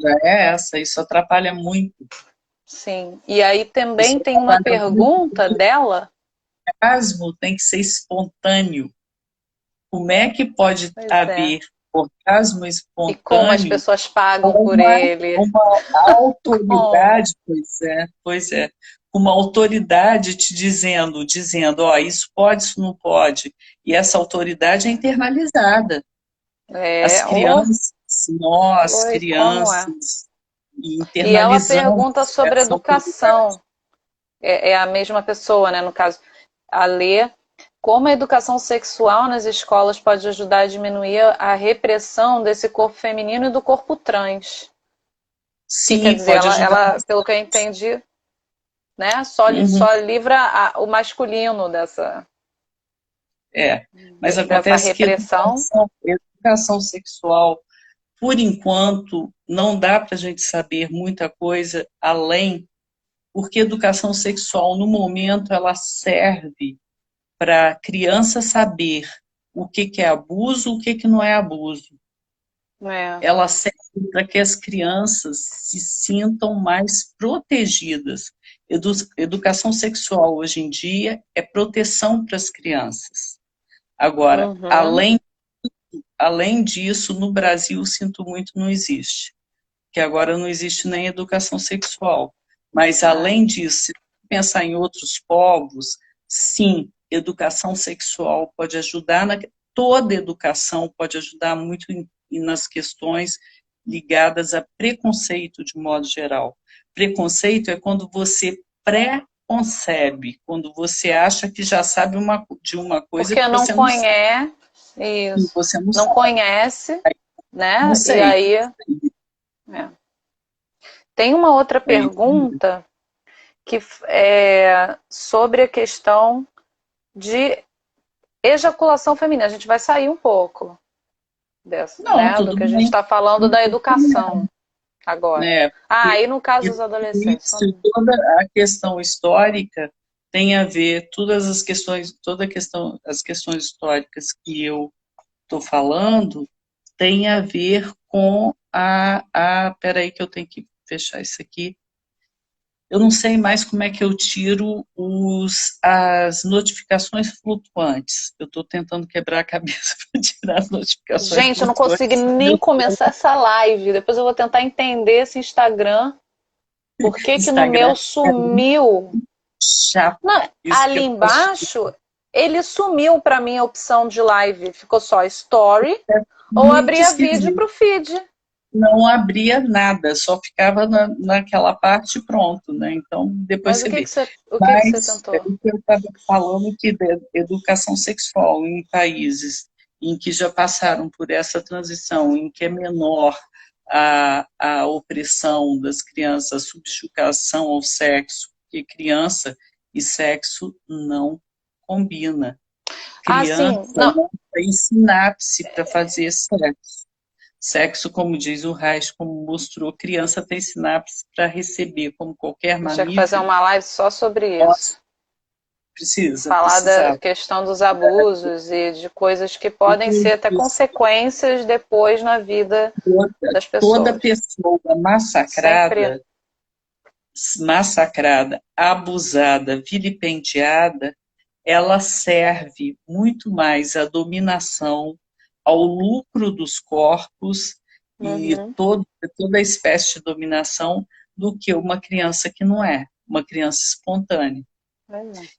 Já é essa, isso atrapalha muito. Sim, e aí também tem uma pergunta dela. O orgasmo tem que ser espontâneo. Como é que pode haver orgasmo espontâneo? E como as pessoas pagam por ele? Uma autoridade, pois é. Uma autoridade te dizendo, ó, isso pode, isso não pode. E essa autoridade é internalizada. As crianças, nós, crianças, e ela pergunta sobre educação. É a mesma pessoa, né? No caso, a Lê. Como a educação sexual nas escolas pode ajudar a diminuir a repressão desse corpo feminino e do corpo trans? Sim, quer dizer, ela, pelo que eu entendi, né, só livra o masculino dessa, mas acontece repressão. Que educação sexual, por enquanto, não dá para a gente saber muita coisa além, porque educação sexual, no momento, ela serve para a criança saber o que é abuso, o que não é abuso. Ela serve para que as crianças se sintam mais protegidas. Educação sexual, hoje em dia, é proteção para as crianças. Agora, além disso, no Brasil, sinto muito, não existe. Que agora não existe nem educação sexual. Mas, além disso, se pensar em outros povos, sim, educação sexual pode ajudar, toda educação pode ajudar muito nas questões ligadas a preconceito, de modo geral. Preconceito é quando você pré-concebe, quando você acha que já sabe de uma coisa porque que você não conhece, sabe. Isso. Você não conhece, né? Não sei. E aí... É. Tem uma outra pergunta que é sobre a questão de ejaculação feminina. A gente vai sair um pouco dessa, Não, né, do tudo que a gente bem. está falando da educação agora. Porque E no caso dos adolescentes? isso, toda a questão histórica tem a ver, todas as questões, as questões históricas que eu estou falando tem a ver com peraí que eu tenho que fechar isso aqui. Eu não sei mais como é que eu tiro as notificações flutuantes. Eu estou tentando quebrar a cabeça para tirar as notificações Gente, eu não flutuantes. consegui nem começar essa live. Depois eu vou tentar entender esse Instagram. Por que que no Instagram meu sumiu? chato. Não, Isso que ali eu posso embaixo, ele sumiu para mim a opção de live. Ficou só story ou muito abria vídeo esquisito. para o feed. Não abria nada, só ficava naquela parte pronto, né? Então, depois Mas você vê. o que que você Mas é tentou? o que eu estava falando que da educação sexual em países em que já passaram por essa transição, em que é menor a opressão das crianças, a subjugação ao sexo, porque criança e sexo não combina. Sim, Criança não. não tem sinapse para fazer sexo. Sexo, como diz o Reich, como mostrou, criança tem sinapse para receber, como qualquer A gente tinha que fazer mamífero. uma live só sobre Nossa, isso. Falar da precisava. questão dos abusos e de coisas que podem ser até consequências depois na vida das Toda pessoas. pessoa Sempre. massacrada, abusada, vilipendiada, ela serve muito mais à dominação, ao lucro dos corpos e Uhum. toda espécie de dominação do que uma criança que não é, uma criança espontânea.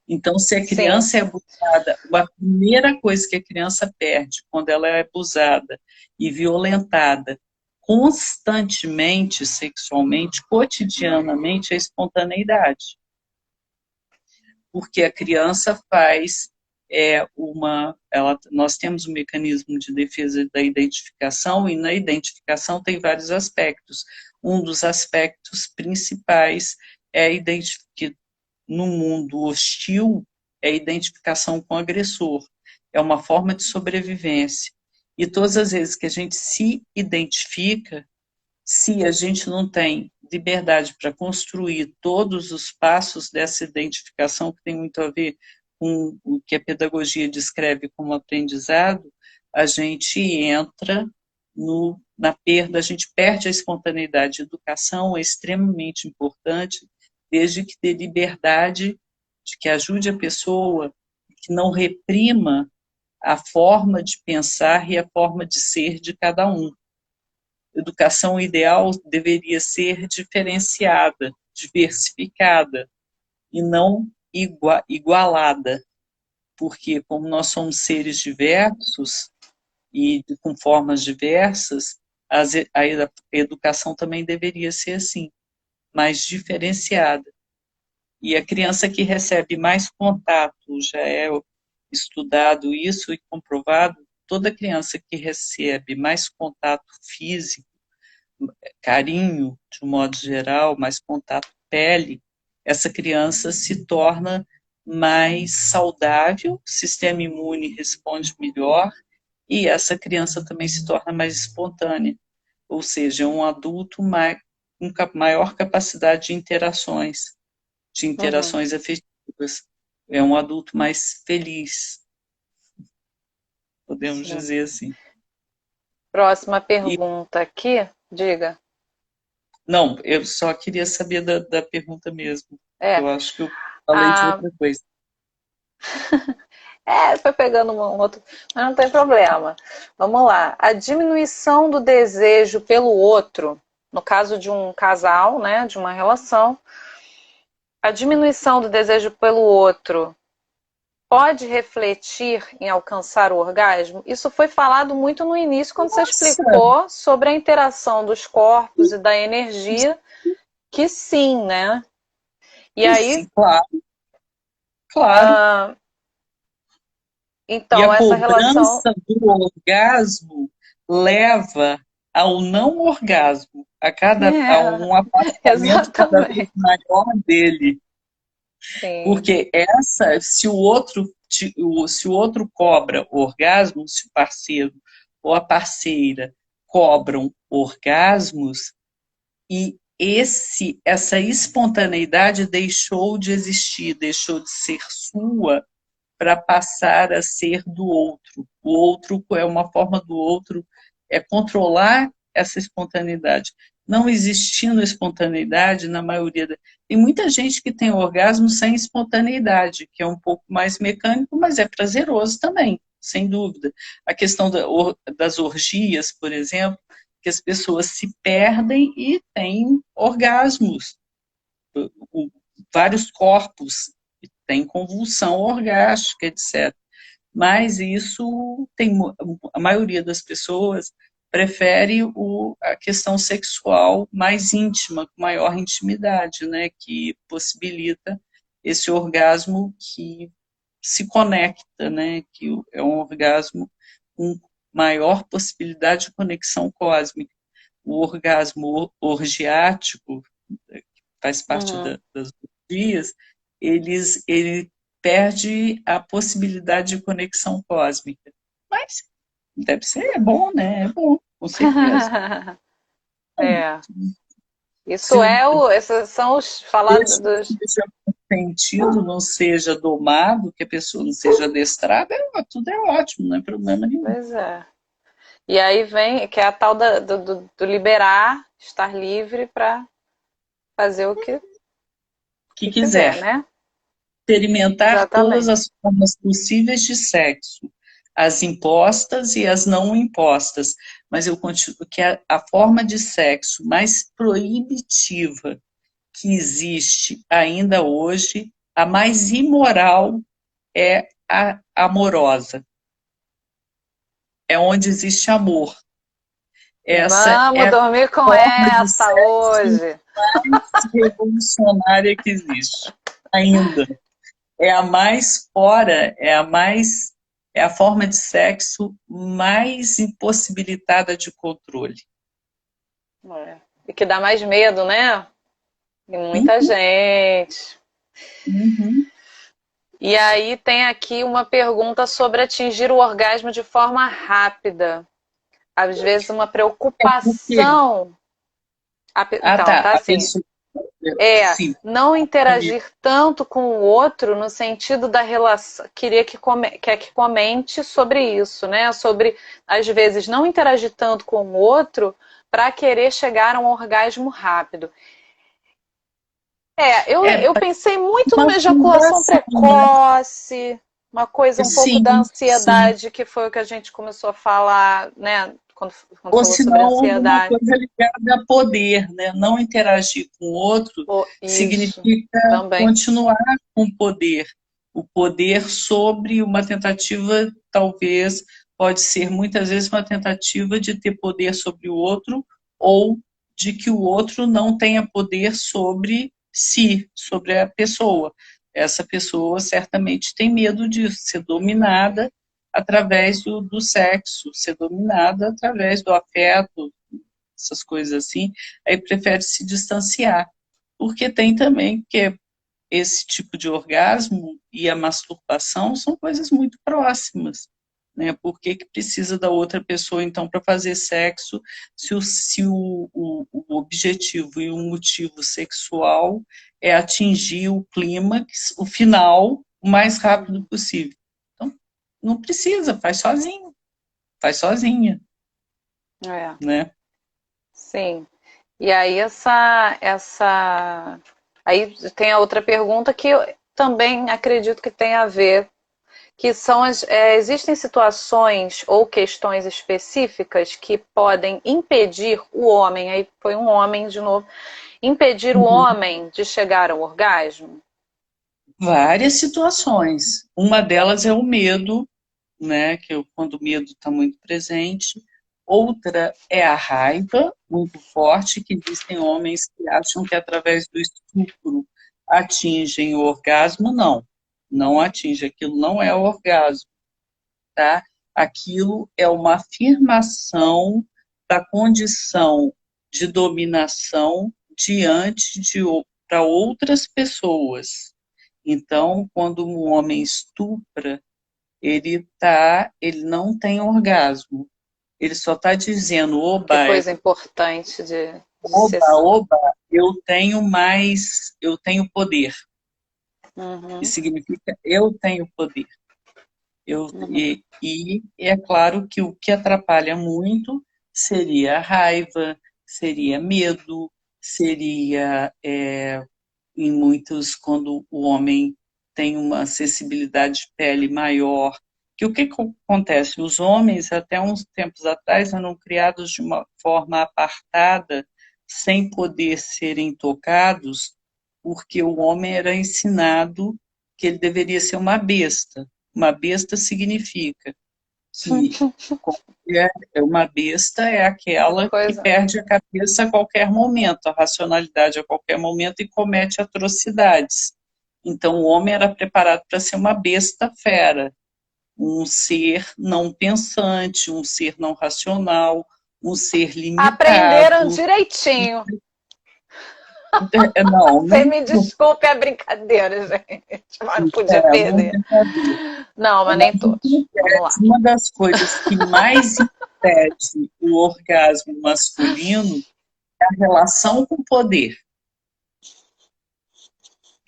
Então, se a criança Sim. é abusada, a primeira coisa que a criança perde quando ela é abusada e violentada constantemente, sexualmente, cotidianamente, é a espontaneidade. Porque a criança faz nós temos um mecanismo de defesa da identificação, e na identificação tem vários aspectos. Um dos aspectos principais é que no mundo hostil é a identificação com o agressor. É uma forma de sobrevivência. E todas as vezes que a gente se identifica, se a gente não tem liberdade para construir todos os passos dessa identificação, que tem muito a ver com o que a pedagogia descreve como aprendizado, a gente entra na perda, a gente perde a espontaneidade. A educação é extremamente importante, desde que dê liberdade, de que ajude a pessoa, que não reprima a forma de pensar e a forma de ser de cada um. Educação ideal deveria ser diferenciada, diversificada e não igualada, porque como nós somos seres diversos e com formas diversas, a educação também deveria ser assim, mais diferenciada. E a criança que recebe mais contato, já é estudado isso e comprovado, toda criança que recebe mais contato físico, carinho, de um modo geral, mais contato pele, essa criança se torna mais saudável, o sistema imune responde melhor e essa criança também se torna mais espontânea, ou seja, um adulto com maior capacidade de interações afetivas, é um adulto mais feliz, podemos dizer assim. Próxima E, pergunta aqui, diga. não, eu só queria saber da pergunta mesmo. Eu acho que eu falei de outra coisa. Foi pegando um outro, mas não tem problema. Vamos lá. A diminuição do desejo pelo outro, no caso de um casal, né, de uma relação, a diminuição do desejo pelo outro pode refletir em alcançar o orgasmo? Isso foi falado muito no início, quando você explicou sobre a interação dos corpos e da energia, que sim, né? E aí... Sim, claro. Então, e a essa cobrança relação... do orgasmo leva ao não orgasmo, a um afastamento cada vez exatamente. maior dele. Sim. Porque se o outro cobra orgasmo, se o parceiro ou a parceira cobram orgasmos, e essa espontaneidade deixou de existir, deixou de ser sua para passar a ser do outro. O outro é uma forma do outro, é controlar essa espontaneidade. Não existindo espontaneidade na maioria tem muita gente que tem orgasmo sem espontaneidade, que é um pouco mais mecânico, mas é prazeroso também, sem dúvida. A questão das orgias, por exemplo, que as pessoas se perdem e têm orgasmos, vários corpos, tem convulsão orgástica, etc. Mas isso tem a maioria das pessoas prefere a questão sexual mais íntima, com maior intimidade, né, que possibilita esse orgasmo que se conecta, né, que é um orgasmo com maior possibilidade de conexão cósmica. O orgasmo orgiático, que faz parte das orgias, ele perde a possibilidade de conexão cósmica. Mas deve ser, é bom, né? É bom, com certeza. É. Se Isso esses são os falados esse dos. seja sentido, não seja domado, que a pessoa não seja adestrada, tudo é ótimo, não é problema nenhum. Pois é. E aí vem, que é a tal do liberar, estar livre para fazer o Que que quiser, quiser. né? Experimentar todas Exatamente. as formas possíveis de sexo, as impostas e as não impostas, mas eu continuo que a forma de sexo mais proibitiva que existe ainda hoje, a mais imoral, é a amorosa. É onde existe amor. Essa é Vamos a dormir com forma de essa sexo hoje. mais revolucionária que existe ainda. É a mais fora, é a forma de sexo mais impossibilitada de controle. É. E que dá mais medo, né? E muita Uhum, gente. uhum. E aí tem aqui uma pergunta sobre atingir o orgasmo de forma rápida. Às vezes uma É porque, preocupação. Então, tá, tá a assim. pessoa, sim, Não interagir tanto com o outro no sentido da relação. Quer que comente sobre isso, né? Sobre, às vezes, não interagir tanto com o outro para querer chegar a um orgasmo rápido. é Eu pensei muito numa ejaculação masturbação, né? precoce, uma coisa um pouco da Sim, sim. ansiedade, que foi o que a gente começou a falar, né? Quando Ou falou se sobre não, alguma ansiedade. coisa ligada a poder, né? Não interagir com o outro Isso, significa também. continuar com o poder. O poder sobre uma tentativa, talvez, pode ser muitas vezes uma tentativa de ter poder sobre o outro ou de que o outro não tenha poder sobre si, sobre a pessoa. Essa pessoa certamente tem medo de ser dominada através do sexo, ser dominada através do afeto, essas coisas assim, aí prefere se distanciar. Porque tem também que esse tipo de orgasmo e a masturbação são coisas muito próximas. Né? Por que precisa da outra pessoa, então, para fazer sexo, se o objetivo e o motivo sexual é atingir o clímax, o final, o mais rápido possível? Então, não precisa, faz sozinho, faz sozinha, É, né? sim. E aí aí tem a outra pergunta que eu também acredito que tem a ver, que são existem situações ou questões específicas que podem impedir o homem, aí foi um homem de novo, impedir o Uhum. homem de chegar ao orgasmo? Várias situações. Uma delas é o medo, né? Quando o medo está muito presente. Outra é a raiva, muito forte, que existem homens que acham que através do estupro atingem o orgasmo. Não, não atinge. Aquilo não é o orgasmo, tá? Aquilo é uma afirmação da condição de dominação diante de para outras pessoas. Então, quando um homem estupra, ele não tem orgasmo. Ele só está dizendo, Que oba, coisa importante de oba, ser. oba, eu tenho poder. Uhum, Isso significa eu tenho poder. uhum. E é claro que o que atrapalha muito seria a raiva, seria medo, seria, em muitos, quando o homem tem uma acessibilidade de pele maior. Que o que acontece? Os homens, até uns tempos atrás, eram criados de uma forma apartada, sem poder serem tocados, porque o homem era ensinado que ele deveria ser uma besta. Uma besta significa que uma besta é Que aquela que coisa. perde a cabeça a qualquer momento, a racionalidade a qualquer momento e comete atrocidades. Então, o homem era preparado para ser uma besta fera, um ser não pensante, um ser não racional, um ser Aprenderam limitado. direitinho. Não, Você nem me desculpe a brincadeira, gente, mas não podia não perder. tem a ver. Não, mas nem todos. Vamos lá. Uma das coisas que mais impede o orgasmo masculino é a relação com o poder.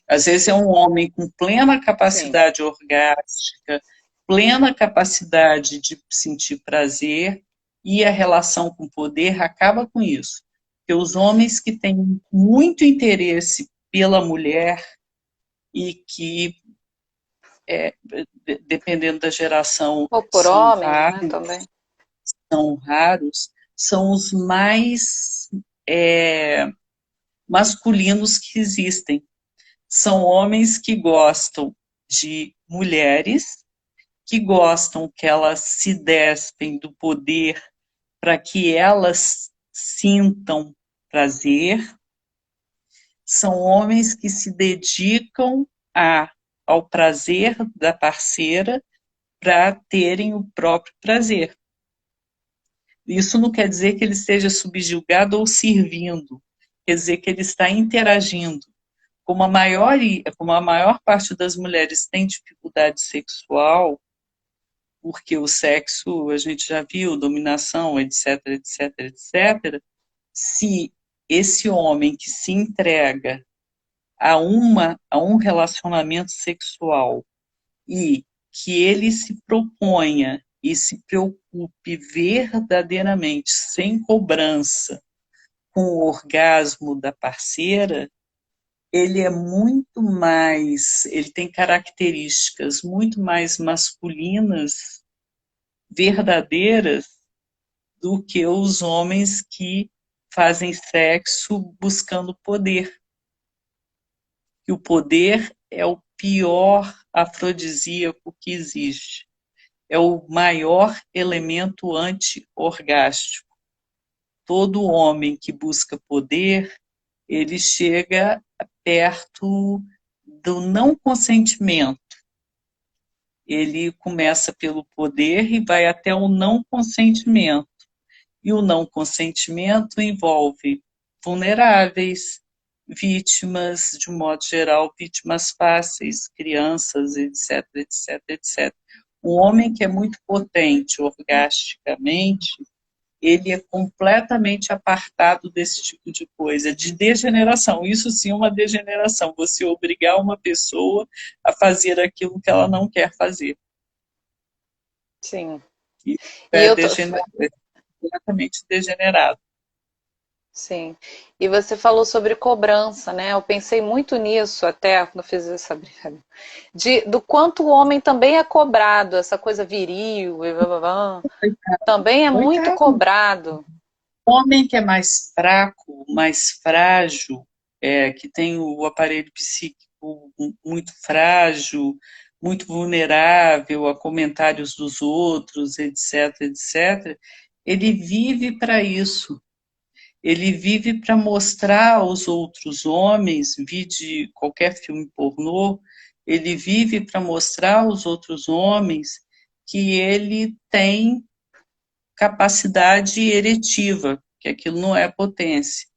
Às vezes é um homem com plena Sim. capacidade orgástica, plena capacidade de sentir prazer, e a relação com o poder acaba com isso. Porque os homens que têm muito interesse pela mulher e que, dependendo da geração, Ou por homens, né, também. são raros, são os mais é, masculinos que existem. São homens que gostam de mulheres, que gostam que elas se despem do poder para que elas sintam prazer. São homens que se dedicam ao prazer da parceira para terem o próprio prazer. Isso não quer dizer que ele esteja subjugado ou servindo, quer dizer que ele está interagindo. Como a maior parte das mulheres tem dificuldade sexual, porque o sexo, a gente já viu, dominação, etc, etc, etc, se esse homem que se entrega a um relacionamento sexual e que ele se proponha e se preocupe verdadeiramente, sem cobrança, com o orgasmo da parceira, ele é muito mais, ele tem características muito mais masculinas, verdadeiras, do que os homens que fazem sexo buscando poder. E o poder é o pior afrodisíaco que existe. É o maior elemento anti-orgástico. Todo homem que busca poder, ele chega perto do não consentimento. Ele começa pelo poder e vai até o não consentimento. E o não consentimento envolve vulneráveis, vítimas, de um modo geral, vítimas fáceis, crianças, etc, etc, etc. Um homem que é muito potente orgasticamente, ele é completamente apartado desse tipo de coisa, de degeneração. Isso sim é uma degeneração, você obrigar uma pessoa a fazer aquilo que ela não quer fazer. Sim. Isso E é eu tô, completamente degenerado. sim. E você falou sobre cobrança, né? Eu pensei muito nisso até quando fiz essa brincadeira. Do quanto o homem também é cobrado, essa coisa viril, e blá, blá, blá, também é muito Coitado. cobrado. O homem que é mais fraco, mais frágil, que tem o aparelho psíquico muito frágil, muito vulnerável a comentários dos outros, etc, etc, ele vive para isso. Ele vive para mostrar aos outros homens, vide qualquer filme pornô, ele vive para mostrar aos outros homens que ele tem capacidade eretiva, que aquilo não é potência.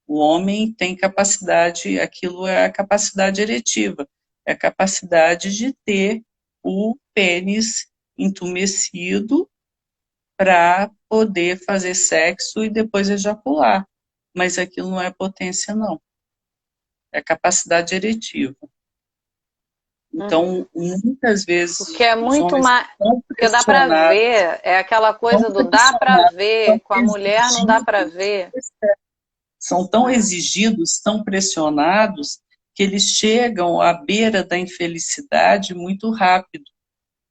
O homem tem capacidade, aquilo é a capacidade eretiva, é a capacidade de ter o pênis entumecido para poder fazer sexo e depois ejacular. Mas aquilo não é potência, não. É capacidade eretiva. Então, muitas vezes, porque é os muito homens mais. estão Porque dá para pressionados, ver, é aquela coisa do dá para ver, com a mulher não dá para ver. são tão exigidos, tão pressionados, que eles chegam à beira da infelicidade muito rápido.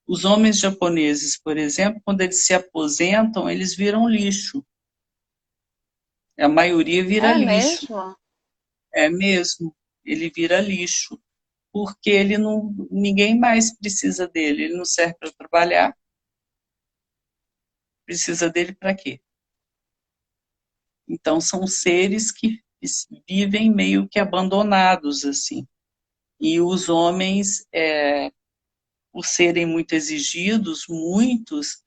Os homens japoneses, por exemplo, quando eles se aposentam, eles viram lixo. A maioria vira É lixo. mesmo? É mesmo, ele vira lixo. Porque ele não, ninguém mais precisa dele, ele não serve para trabalhar. Precisa dele para quê? Então, são seres que vivem meio que abandonados, assim. E os homens, por serem muito exigidos, muitos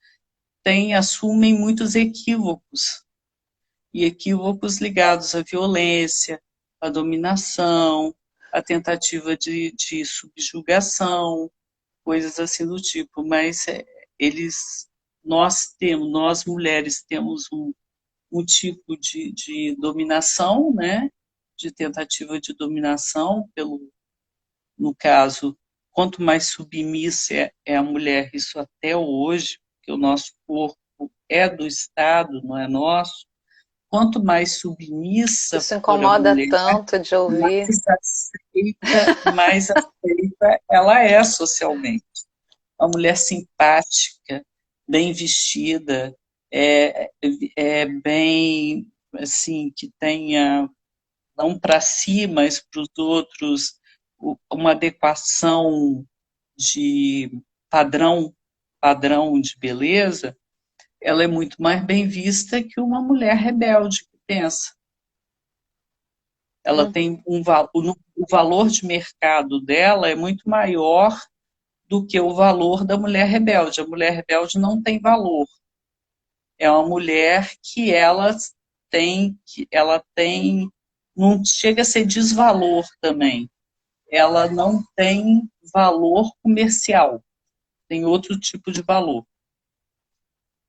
assumem muitos equívocos. E equívocos ligados à violência, à dominação, à tentativa de subjugação, coisas assim do tipo. Mas nós mulheres temos um tipo de dominação, né? De tentativa de dominação, no caso, quanto mais submissa é a mulher, isso até hoje, porque o nosso corpo é do Estado, não é nosso, quanto mais submissa Isso for a incomoda mulher, tanto de ouvir. mais aceita ela é socialmente. Uma mulher simpática, bem vestida, é bem, assim, que tenha, não para si, mas para os outros, uma adequação de padrão de beleza, ela é muito mais bem vista que uma mulher rebelde que pensa. Ela tem o valor de mercado dela é muito maior do que o valor da mulher rebelde. A mulher rebelde não tem valor. É uma mulher que ela tem, não chega a ser desvalor também. Ela não tem valor comercial, tem outro tipo de valor.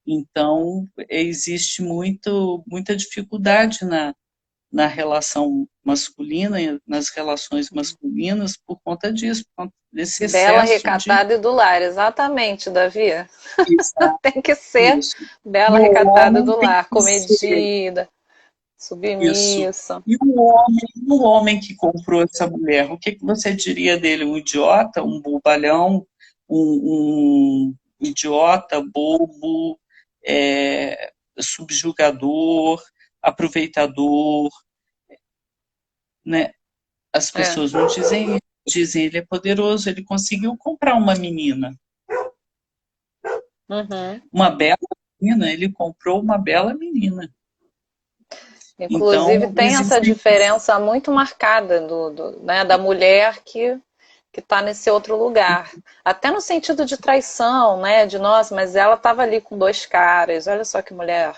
Então, existe muita dificuldade na relação masculina, nas relações masculinas, por conta disso, por conta desse Bela, excesso recatada e do lar, exatamente, Davi. Exato, Tem que ser isso. bela, E o recatada e homem do tem lar, que ser comedida, isso. submissa. E o homem que comprou essa mulher, o que você diria dele? Um idiota, um bobalhão, um idiota, bobo, subjugador, aproveitador, né? As pessoas não dizem isso, dizem ele é poderoso, ele conseguiu comprar uma menina. Uma bela menina, ele comprou uma bela menina. Inclusive, Então, tem essa diferença muito marcada né, da mulher que está nesse outro lugar. Até no sentido de traição, né? De nossa, mas ela estava ali com dois caras, olha só que mulher,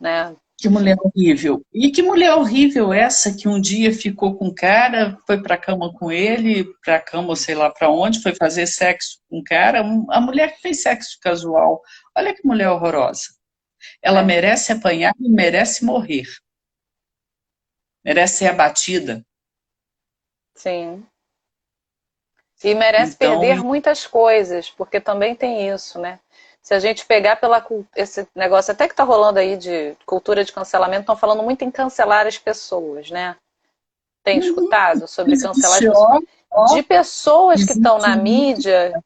né? Que mulher horrível. E que mulher horrível essa que um dia ficou com o cara, foi pra cama com ele, pra cama, ou sei lá pra onde, foi fazer sexo com o cara. A mulher que fez sexo casual. Olha que mulher horrorosa. Ela merece apanhar e merece morrer. Merece ser abatida. Sim. E merece Então, perder muitas coisas, porque também tem isso, né? Se a gente pegar esse negócio até que está rolando aí de cultura de cancelamento, estão falando muito em cancelar as pessoas, né? Tem escutado sobre cancelar as pessoas? De pessoas que estão na mídia,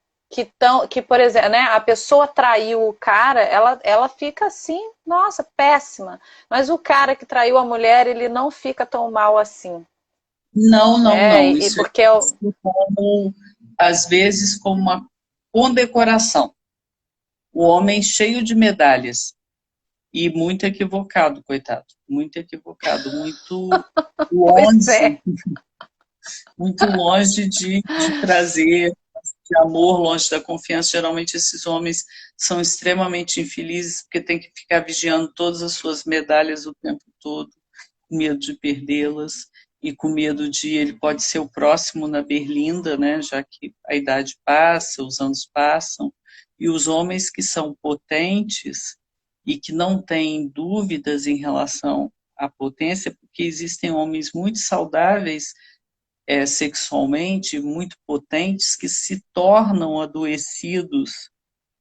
que, por exemplo, né, a pessoa traiu o cara, ela fica assim, nossa, péssima. Mas o cara que traiu a mulher, ele não fica tão mal assim. não. E Isso porque é visto como, às vezes, como uma condecoração. O homem cheio de medalhas. E muito equivocado, coitado. Muito equivocado, muito Pois é. longe, muito longe de trazer de amor, longe da confiança. Geralmente esses homens são extremamente infelizes porque tem que ficar vigiando todas as suas medalhas o tempo todo, com medo de perdê-las e com medo de ele pode ser o próximo na berlinda, né, já que a idade passa, os anos passam, e os homens que são potentes e que não têm dúvidas em relação à potência, porque existem homens muito saudáveis sexualmente, muito potentes, que se tornam adoecidos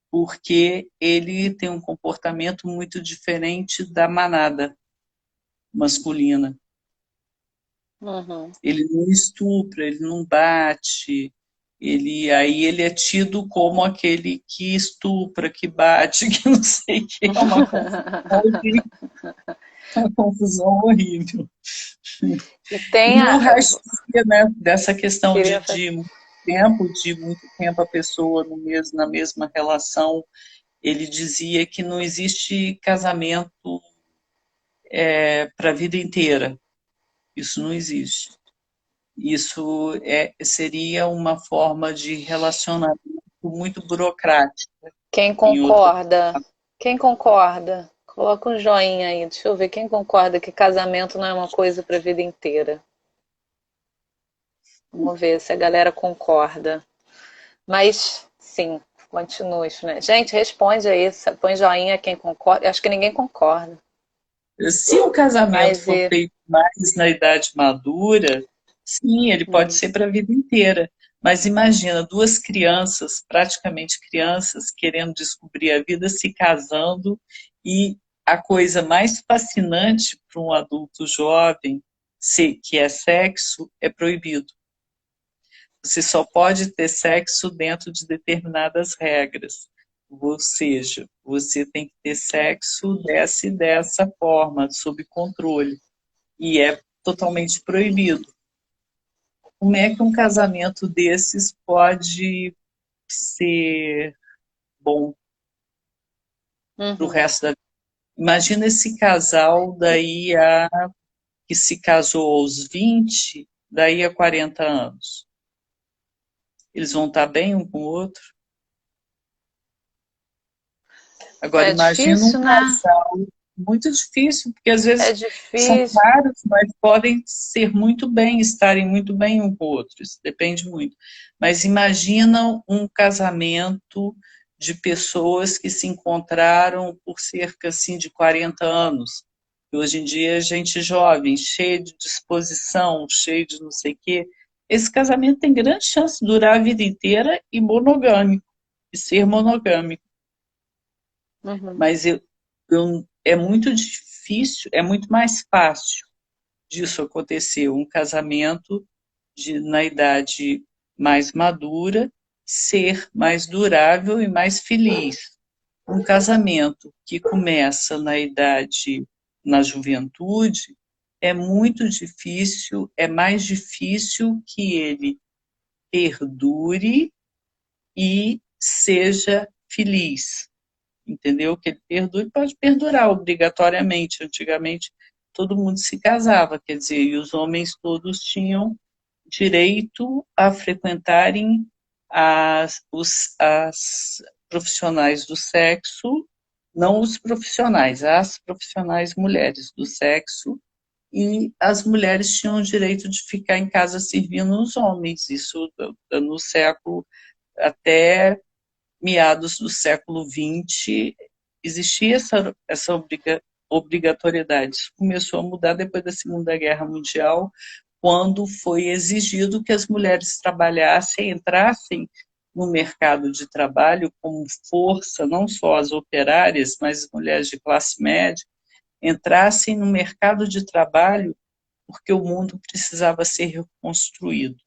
porque ele tem um comportamento muito diferente da manada masculina. Uhum. Ele não estupra, ele não bate, aí ele é tido como aquele que estupra, que bate, que não sei o que, é uma confusão horrível. E tem E o resto, né, dessa questão Queria de muito tempo a pessoa na mesma relação, ele dizia que não existe casamento para a vida inteira. Isso não existe. Isso seria uma forma de relacionamento muito burocrática. Quem concorda? Quem concorda? Coloca um joinha aí, deixa eu ver quem concorda que casamento não é uma coisa para a vida inteira. Vamos ver se a galera concorda. Mas, sim, continue, né? Gente, responde aí, põe joinha quem concorda. Acho que ninguém concorda. Se o casamento for feito mais na idade madura, sim, ele pode ser para a vida inteira. Mas imagina, duas crianças, praticamente crianças, querendo descobrir a vida, se casando, e a coisa mais fascinante para um adulto jovem, que é sexo, é proibido. Você só pode ter sexo dentro de determinadas regras. Ou seja, você tem que ter sexo dessa e dessa forma, sob controle. E é totalmente proibido. Como é que um casamento desses pode ser bom para o resto da vida? Imagina esse casal que se casou aos 20, daí a 40 anos. Eles vão estar bem um com o outro? Agora, imagina difícil, um casal, muito difícil, porque às vezes são raros, mas podem ser muito bem, estarem muito bem um com o outro, isso depende muito. Mas imagina um casamento de pessoas que se encontraram por cerca assim, de 40 anos, e hoje em dia é gente jovem, cheia de disposição, cheia de não sei o quê. Esse casamento tem grande chance de durar a vida inteira e monogâmico, e ser monogâmico. Mas é muito difícil, é muito mais fácil disso acontecer, um casamento na idade mais madura ser mais durável e mais feliz. Um casamento que começa na juventude, é muito difícil, é mais difícil que ele perdure e seja feliz. Entendeu? Que ele perdure, pode perdurar obrigatoriamente. Antigamente, todo mundo se casava, quer dizer, e os homens todos tinham direito a frequentarem as profissionais do sexo, não os profissionais, as profissionais mulheres do sexo, e as mulheres tinham o direito de ficar em casa servindo os homens, isso no século até meados do século XX, existia essa obrigatoriedade. Isso começou a mudar depois da Segunda Guerra Mundial, quando foi exigido que as mulheres trabalhassem, entrassem no mercado de trabalho como força, não só as operárias, mas as mulheres de classe média, entrassem no mercado de trabalho porque o mundo precisava ser reconstruído.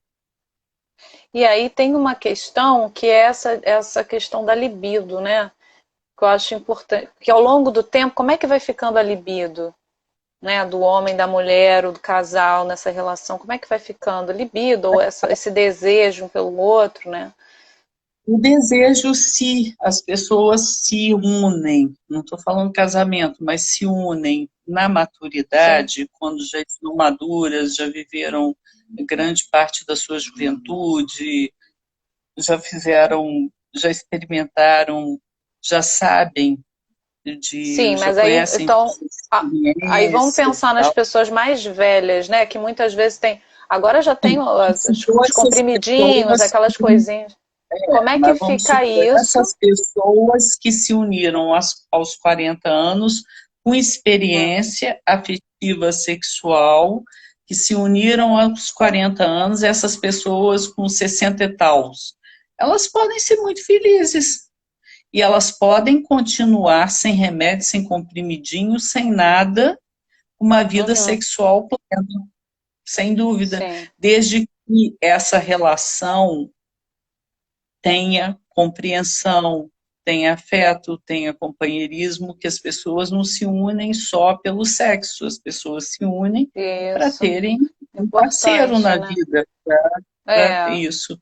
E aí tem uma questão que é essa questão da libido, né? Que eu acho importante, porque ao longo do tempo, como é que vai ficando a libido, né? Do homem, da mulher, ou do casal nessa relação, como é que vai ficando a libido, ou esse desejo um pelo outro, né? O desejo, se as pessoas se unem, não estou falando casamento, mas se unem na maturidade, quando já estão maduras, já viveram grande parte da sua juventude, já fizeram, já experimentaram, já sabem Sim, já mas aí, conhecem de então, aí vamos experiência e pensar nas tal. pessoas mais velhas, né? Que muitas vezes tem. Agora já tem Supor os essas comprimidinhos, pessoas, aquelas coisinhas. Como é que mas vamos fica supor isso? essas pessoas que se uniram aos 40 anos com Hum, experiência afetiva sexual, que se uniram aos 40 anos, essas pessoas com 60 e tal, elas podem ser muito felizes. E elas podem continuar sem remédio, sem comprimidinho, sem nada, uma vida uhum, sexual plena, sem dúvida, sim. desde que essa relação tenha compreensão, tenha afeto, tenha companheirismo, que as pessoas não se unem só pelo sexo, as pessoas se unem para Isso. terem um parceiro Importante, na né? vida, para É. isso,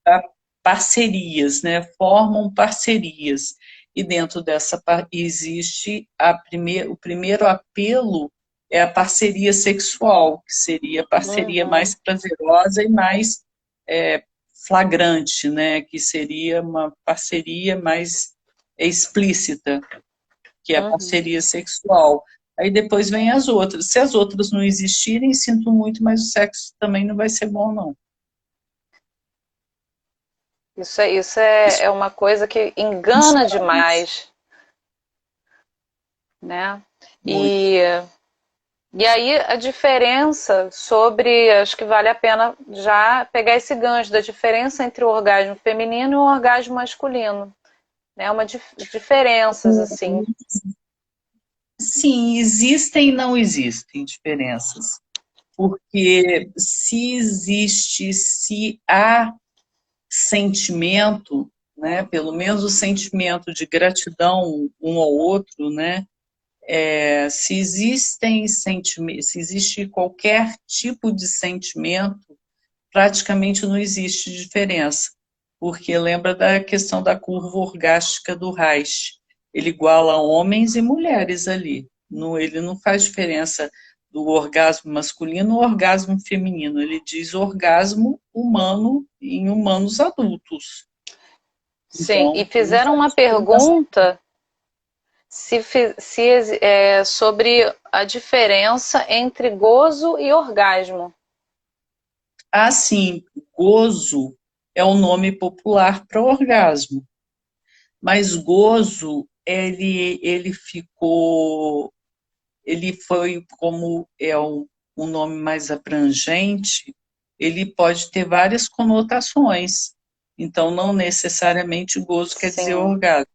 pra parcerias, né? Formam parcerias. E dentro dessa existe o primeiro apelo é a parceria sexual, que seria a parceria mais Uhum, prazerosa e mais é, flagrante, né? Que seria uma parceria mais explícita, que é a uhum. parceria sexual. Aí depois vem as outras. Se as outras não existirem, sinto muito, mas o sexo também não vai ser bom, não. Isso é uma coisa que engana Funciona demais, né? muito. E, e aí a diferença sobre, acho que vale a pena já pegar esse gancho da diferença entre o orgasmo feminino e o orgasmo masculino, né? Uma diferenças assim. Sim, existem e não existem diferenças. Porque se há sentimento, né, pelo menos o sentimento de gratidão um ao outro, né, se existe qualquer tipo de sentimento, praticamente não existe diferença, porque lembra da questão da curva orgástica do Reich. Ele iguala homens e mulheres ali. Ele não faz diferença do orgasmo masculino ou orgasmo feminino. Ele diz orgasmo humano em humanos adultos. Sim, e Então, não fizeram faz uma diferença. pergunta sobre a diferença entre gozo e orgasmo. Assim, gozo é o nome popular para orgasmo, mas gozo ele foi como é um nome mais abrangente, ele pode ter várias conotações. Então, não necessariamente gozo quer dizer Sim, orgasmo.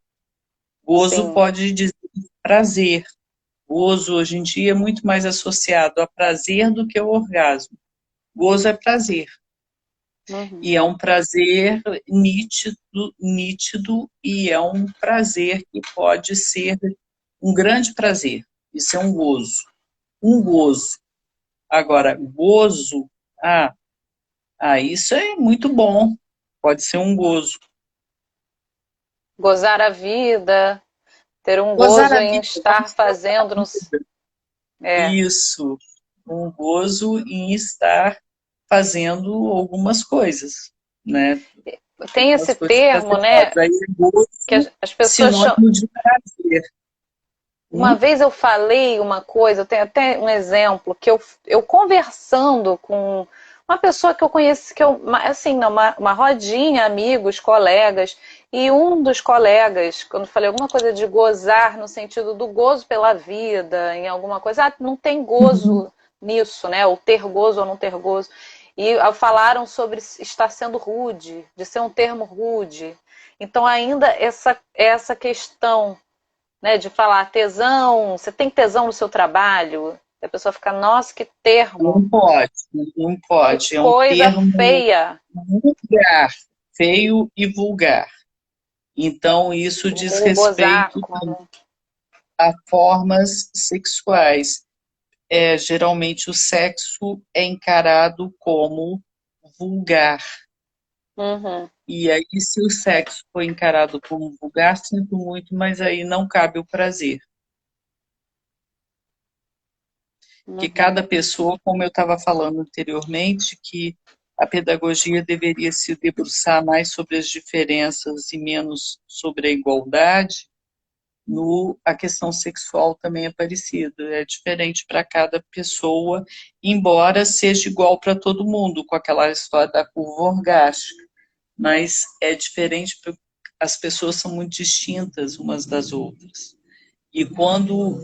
Gozo sim. pode dizer prazer. Gozo, hoje em dia, é muito mais associado a prazer do que ao orgasmo. Gozo é prazer. Uhum. E é um prazer nítido, nítido, e é um prazer que pode ser um grande prazer. Isso é um gozo. Um gozo. Agora, gozo, ah, isso é muito bom. Pode ser um gozo. Gozar a vida, ter um Gozar gozo a em vida, estar vamos gozar a fazendo. vida. É, Isso, um gozo em estar fazendo algumas coisas, né? tem Algumas esse coisas termo, né? prazerosas. Aí é gozo, Que as pessoas chamam. sinônimo de prazer. Uma Hum? vez eu falei uma coisa, eu tenho até um exemplo, que eu conversando com uma pessoa que eu conheci, assim, uma rodinha, amigos, colegas, e um dos colegas, quando falei alguma coisa de gozar, no sentido do gozo pela vida, em alguma coisa, não tem gozo nisso, né? Ou ter gozo ou não ter gozo. E falaram sobre estar sendo rude, de ser um termo rude. Então, ainda essa questão, né, de falar tesão, você tem tesão no seu trabalho, a pessoa fica, nossa, que termo, Não pode, não que pode. É um coisa termo feia. vulgar, feio e vulgar. Então, isso diz Ou gozar respeito como. a formas sexuais. Geralmente, o sexo é encarado como vulgar. Uhum, E aí, se o sexo for encarado como vulgar, sinto muito, mas aí não cabe o prazer. Que uhum, cada pessoa, como eu estava falando anteriormente, que a pedagogia deveria se debruçar mais sobre as diferenças e menos sobre a igualdade, a questão sexual também é parecida, é diferente para cada pessoa, embora seja igual para todo mundo, com aquela história da curva orgástica, mas é diferente, as pessoas são muito distintas umas das outras.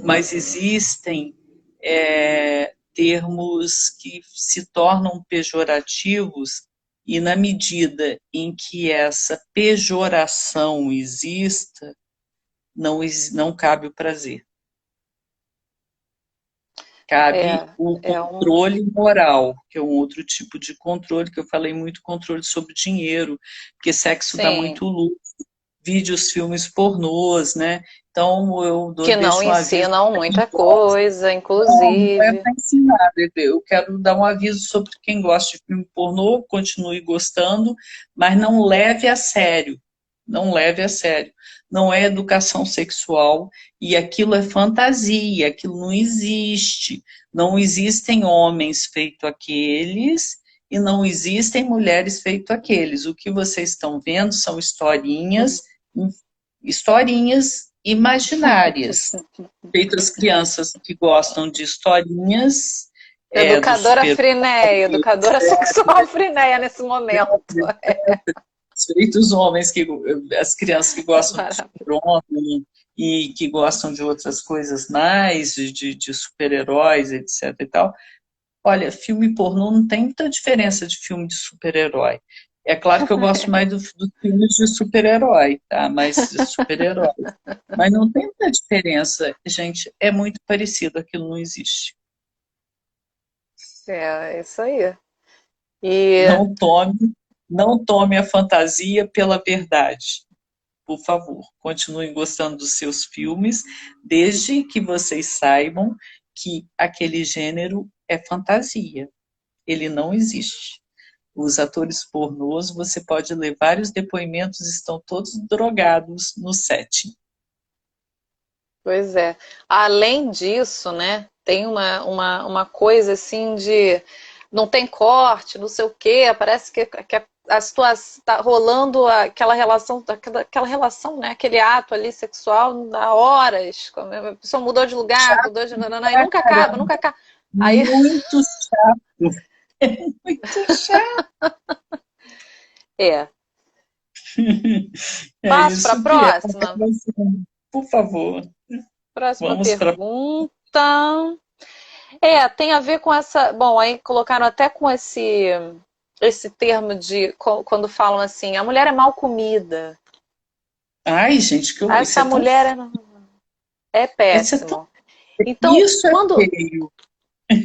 Mas existem termos que se tornam pejorativos, e na medida em que essa pejoração exista, não cabe o prazer. Cabe o controle moral, que é um outro tipo de controle, que eu falei muito, controle sobre dinheiro, porque sexo dá muito lucro, vídeos, filmes pornôs, né? Então, que não ensinam muita coisa, inclusive. Não é para ensinar, eu quero dar um aviso sobre quem gosta de filme pornô, continue gostando, mas não leve a sério. Não leve a sério. Não é educação sexual, e aquilo é fantasia, aquilo não existe. Não existem homens feito aqueles, e não existem mulheres feito aqueles. O que vocês estão vendo são historinhas imaginárias, feitas crianças que gostam de historinhas. Educadora Frinéia, educadora sexual Frinéia nesse momento. Feitos homens, as crianças que gostam de super-homem e que gostam de outras coisas mais, de super-heróis, etc. e tal. Olha, filme pornô não tem muita diferença de filme de super-herói. É claro que eu gosto mais do filme de super-herói, tá? Mas super-herói. Mas não tem muita diferença, gente. É muito parecido, aquilo não existe. É isso aí. Não tome a fantasia pela verdade. Por favor, continuem gostando dos seus filmes, desde que vocês saibam que aquele gênero é fantasia. Ele não existe. Os atores pornôs, você pode ler vários depoimentos, estão todos drogados no set. Pois é. Além disso, né, tem uma coisa assim de não tem corte, não sei o quê, parece que a situação está rolando aquela relação, né, aquele ato ali sexual há horas, a pessoa mudou de lugar, mudou de... e nunca acaba, nunca acaba. Aí... Muito chato. É muito chato. Passo para a próxima? Por favor. Próxima pergunta. Tem a ver com essa... Bom, aí colocaram até com esse termo de... Quando falam assim, a mulher é mal comida. Ai, gente, que essa mulher é péssimo. Então, isso quando... é feio.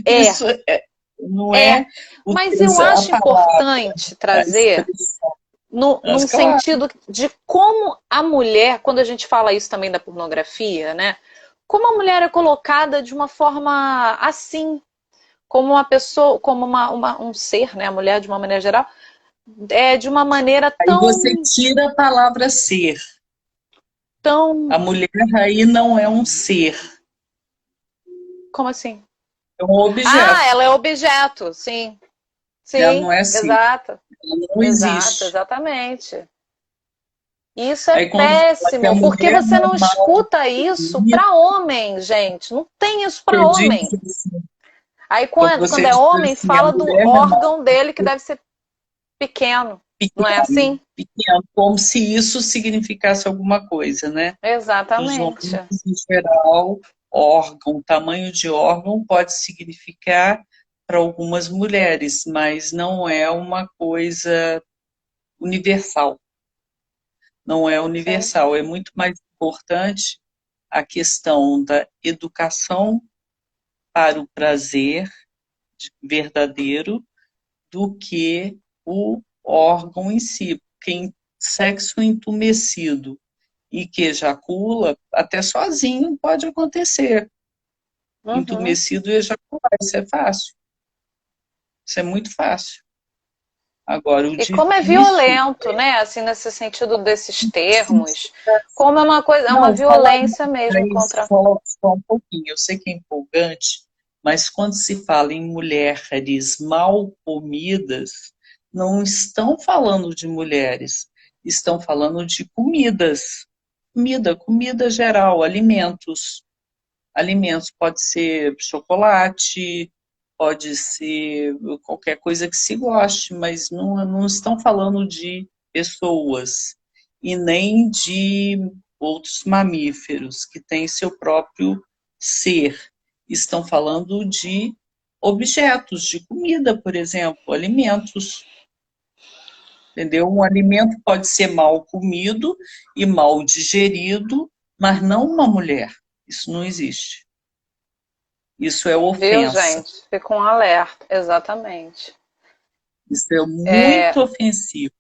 Isso não é... Mas eu acho importante trazer... num sentido de como a mulher, quando a gente fala isso também da pornografia, né? Como a mulher é colocada de uma forma assim, como uma pessoa, como um ser, né? A mulher, de uma maneira geral, de uma maneira tão... Aí você tira a palavra ser. A mulher aí não é um ser. Como assim? É um objeto. Ela é objeto, sim. Sim, ela não é assim. Exato. Ela não existe. Exatamente. Isso é péssimo, porque você não escuta isso para homem, gente. Não tem isso para homem. Aí quando é homem, fala do órgão dele que deve ser pequeno. Não é assim? Pequeno, como se isso significasse alguma coisa, né? Exatamente. Os homens, em geral, órgão, tamanho de órgão pode significar para algumas mulheres, mas não é uma coisa universal. Não é universal. É muito mais importante a questão da educação para o prazer verdadeiro do que o órgão em si. Porque sexo entumecido e que ejacula, até sozinho pode acontecer. Entumecido e ejacular, isso é fácil. Isso é muito fácil. Agora, e como é violento, né? Assim, nesse sentido desses termos, como é uma coisa, é uma violência mesmo contra... Só um pouquinho, eu sei que é empolgante, mas quando se fala em mulheres mal comidas, não estão falando de mulheres, estão falando de comidas. Comida geral, alimentos. Alimentos, pode ser chocolate, pode ser qualquer coisa que se goste, mas não estão falando de pessoas e nem de outros mamíferos que têm seu próprio ser. Estão falando de objetos, de comida, por exemplo, alimentos. Entendeu? Um alimento pode ser mal comido e mal digerido, mas não uma mulher. Isso não existe. Isso é Viu, ofensa. gente? Fica um alerta, exatamente. Isso é É, muito ofensivo.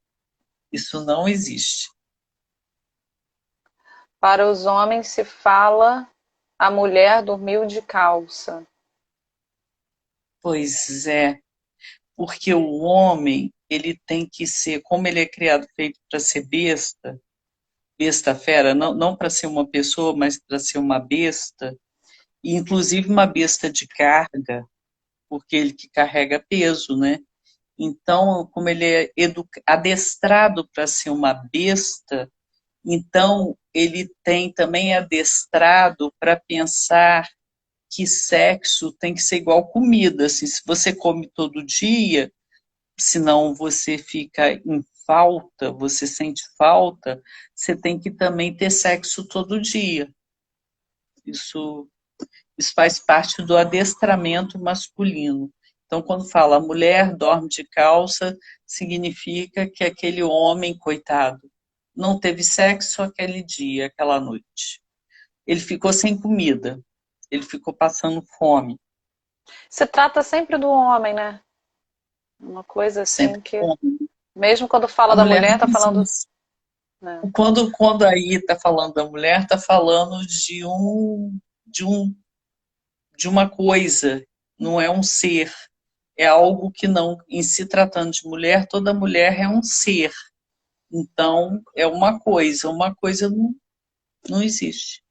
Isso não existe. para os homens se fala a mulher dormiu de calça. Pois é, porque o homem, ele tem que ser, como ele é criado feito para ser besta, besta fera, não para ser uma pessoa, mas para ser uma besta, e inclusive uma besta de carga, porque ele que carrega peso, né? Então, como ele é adestrado para ser uma besta, então ele tem também adestrado para pensar que sexo tem que ser igual comida. Assim, se você come todo dia, senão você fica em falta, você sente falta, você tem que também ter sexo todo dia. Isso, isso faz parte do adestramento masculino. Então, quando fala a mulher dorme de calça, significa que aquele homem, coitado, não teve sexo aquele dia, aquela noite. Ele ficou sem comida, ele ficou passando fome, Se trata sempre do homem, né? Uma coisa sempre assim que, fome. mesmo quando fala A da mulher mulher, não tá falando, existe. né? Quando aí está falando da mulher, está falando de uma coisa, não é um ser. É algo que não, em se tratando de mulher, toda mulher é um ser. Então, é uma coisa não existe.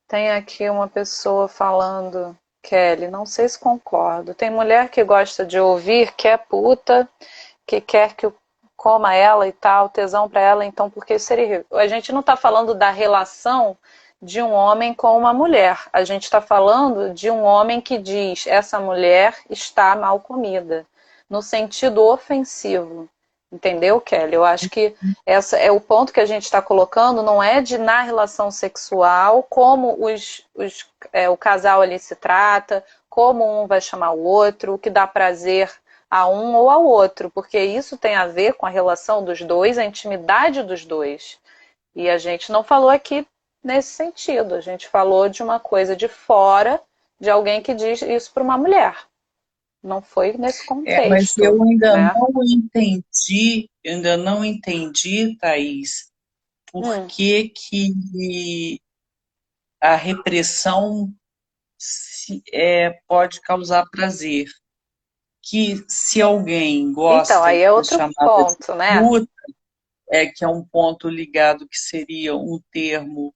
Tem aqui uma pessoa falando, Kelly, não sei se concordo. Tem mulher que gosta de ouvir que é puta, que quer que coma ela e tal, tesão pra ela, então por que seria? A gente não tá falando da relação de um homem com uma mulher. A gente está falando de um homem que diz essa mulher está mal comida, no sentido ofensivo. Entendeu, Kelly? Eu acho que esse é o ponto que a gente está colocando, não é de na relação sexual, como o casal ali se trata, como um vai chamar o outro, o que dá prazer a um ou ao outro, porque isso tem a ver com a relação dos dois, a intimidade dos dois. E a gente não falou aqui nesse sentido, a gente falou de uma coisa de fora, de alguém que diz isso para uma mulher. Não foi nesse Mas contexto, né? eu ainda não entendi, Thaís, por Hum. que que a repressão pode causar prazer. Que se alguém Então, gosta aí de é ser outro chamada de ponto, né? puta, que é um ponto ligado que seria um termo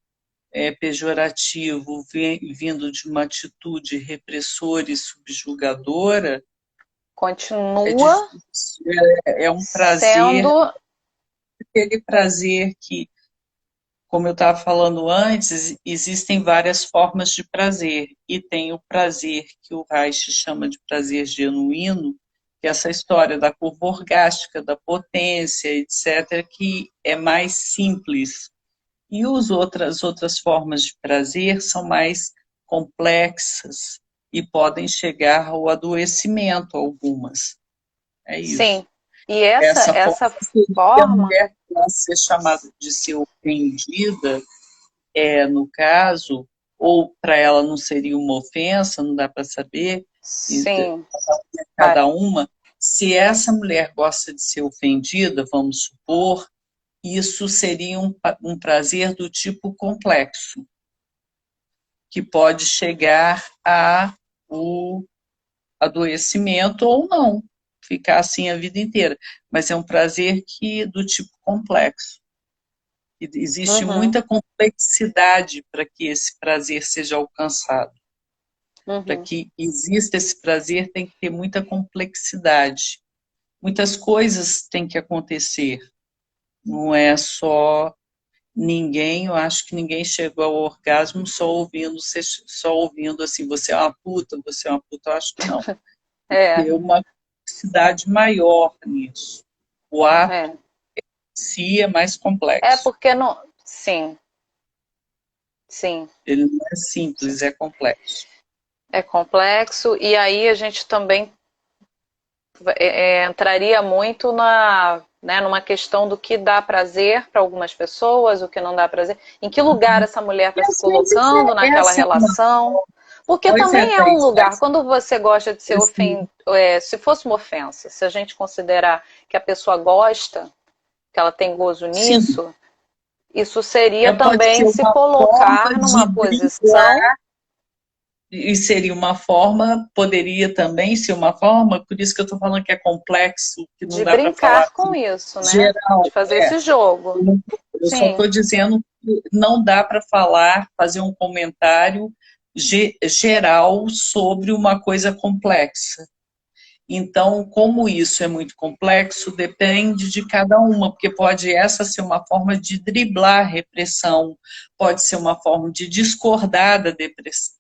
pejorativo vindo de uma atitude repressora e subjugadora, é Continua difícil. É um prazer, sendo. aquele prazer que, como eu estava falando antes, existem várias formas de prazer. E tem o prazer que o Reich chama de prazer genuíno, que é essa história da curva orgástica, da potência, etc., que é mais simples. E outras formas de prazer são mais complexas e podem chegar ao adoecimento, algumas. É isso. Sim. E essa, Essa forma essa seria a forma. mulher que vai ser chamada de ser ofendida, no caso, ou para ela não seria uma ofensa, não dá para saber, Sim. cada uma. Se essa mulher gosta de ser ofendida, vamos supor, isso seria um prazer do tipo complexo, que pode chegar a o adoecimento ou não, ficar assim a vida inteira. Mas é um prazer do tipo complexo. Existe Uhum, muita complexidade para que esse prazer seja alcançado. Para uhum. que exista esse prazer, tem que ter muita complexidade. muitas coisas têm que acontecer. Não é só ninguém, eu acho que ninguém chegou ao orgasmo só ouvindo assim, você é uma puta, você é uma puta, eu acho que não. É, Tem uma complexidade maior nisso. O ato é. em si é mais É complexo. porque não. Sim, sim. Ele não é simples, é complexo. É complexo, e aí a gente também entraria muito numa questão do que dá prazer para algumas pessoas, o que não dá prazer. Em que lugar essa mulher E está se às vezes colocando naquela essa é uma relação? Porque coisa, também é um Thaís, lugar, mas quando você gosta de ser assim, se fosse uma ofensa, se a gente considerar que a pessoa gosta, que ela tem gozo sim, nisso, isso seria pode ser também se uma forma colocar de numa driblar, posição e seria uma forma, poderia também ser uma forma, por isso que eu estou falando que é complexo, que não de dá para falar brincar com assim, isso, né? De geral. fazer esse jogo. Eu só Sim, estou dizendo que não dá para falar, fazer um comentário geral sobre uma coisa complexa. Então, como isso é muito complexo, depende de cada uma, porque pode essa ser uma forma de driblar a repressão, pode ser uma forma de discordar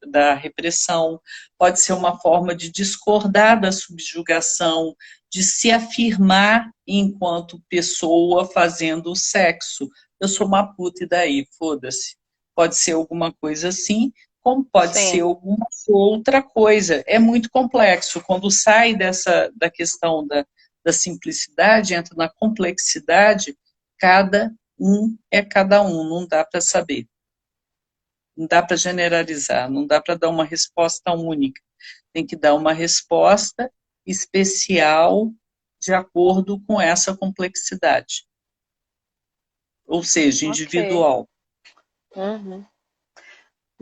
da repressão, pode ser uma forma de discordar da subjugação, de se afirmar enquanto pessoa fazendo o sexo. Eu sou uma puta e daí, foda-se. Pode ser alguma coisa assim, como pode ser sim. alguma outra coisa. É muito complexo. Quando sai da questão da simplicidade, entra na complexidade, cada um é cada um, não dá para saber. Não dá para generalizar, não dá para dar uma resposta única. Tem que dar uma resposta especial de acordo com essa complexidade. Ou seja, Ok. individual. Uhum.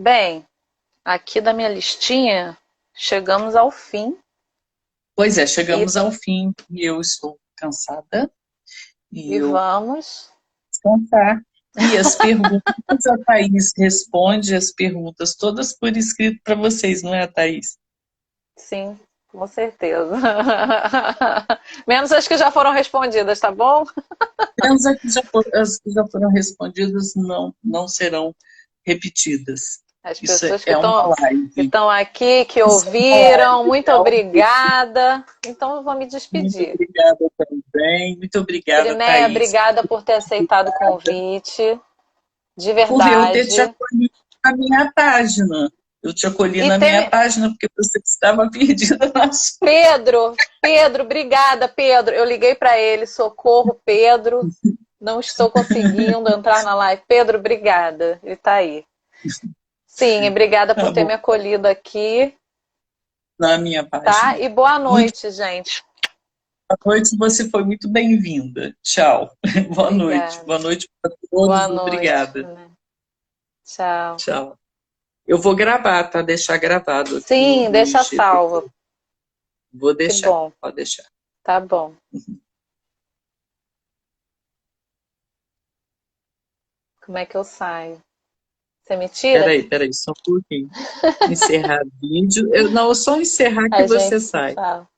Bem, aqui da minha listinha, chegamos ao fim Pois é, e, chegamos ao fim e eu estou cansada e e eu vamos. descansar. E as perguntas, a Thaís responde as perguntas todas por escrito para vocês, não é, Thaís? Sim, com certeza. Menos as que já foram respondidas, tá bom? Menos as que já foram respondidas não serão repetidas. As Isso pessoas é uma que live. estão aqui, que Isso é uma ouviram, live, muito é ao vivo. obrigada. Então eu vou me Muito despedir. obrigada também. Muito obrigada, Trinéia, Thaís, obrigada por ter aceitado o convite, de por eu ter te verdade. acolhido na minha página. Eu te acolhi E na ter minha me... página porque você estava perdida na sua. Pedro, obrigada, Pedro. Eu liguei para ele, socorro, Pedro. Não estou conseguindo entrar na live. Pedro, obrigada. Ele está aí. Sim, e obrigada por Tá ter bom, me acolhido aqui, na minha tá? página. E boa Muito noite, gente. boa noite, você foi muito bem-vinda. Tchau. Boa noite. Obrigada. Boa noite para Boa todos. noite, Obrigada. né? Tchau. Tchau. Eu vou gravar, tá? Deixar gravado aqui Sim, no deixa IGTV. salvo. Vou Que deixar, bom. pode deixar. Tá bom. Como é que eu saio? Você me tira? Peraí, só um pouquinho. Encerrar vídeo. Eu só encerrar que A você gente se sai. fala.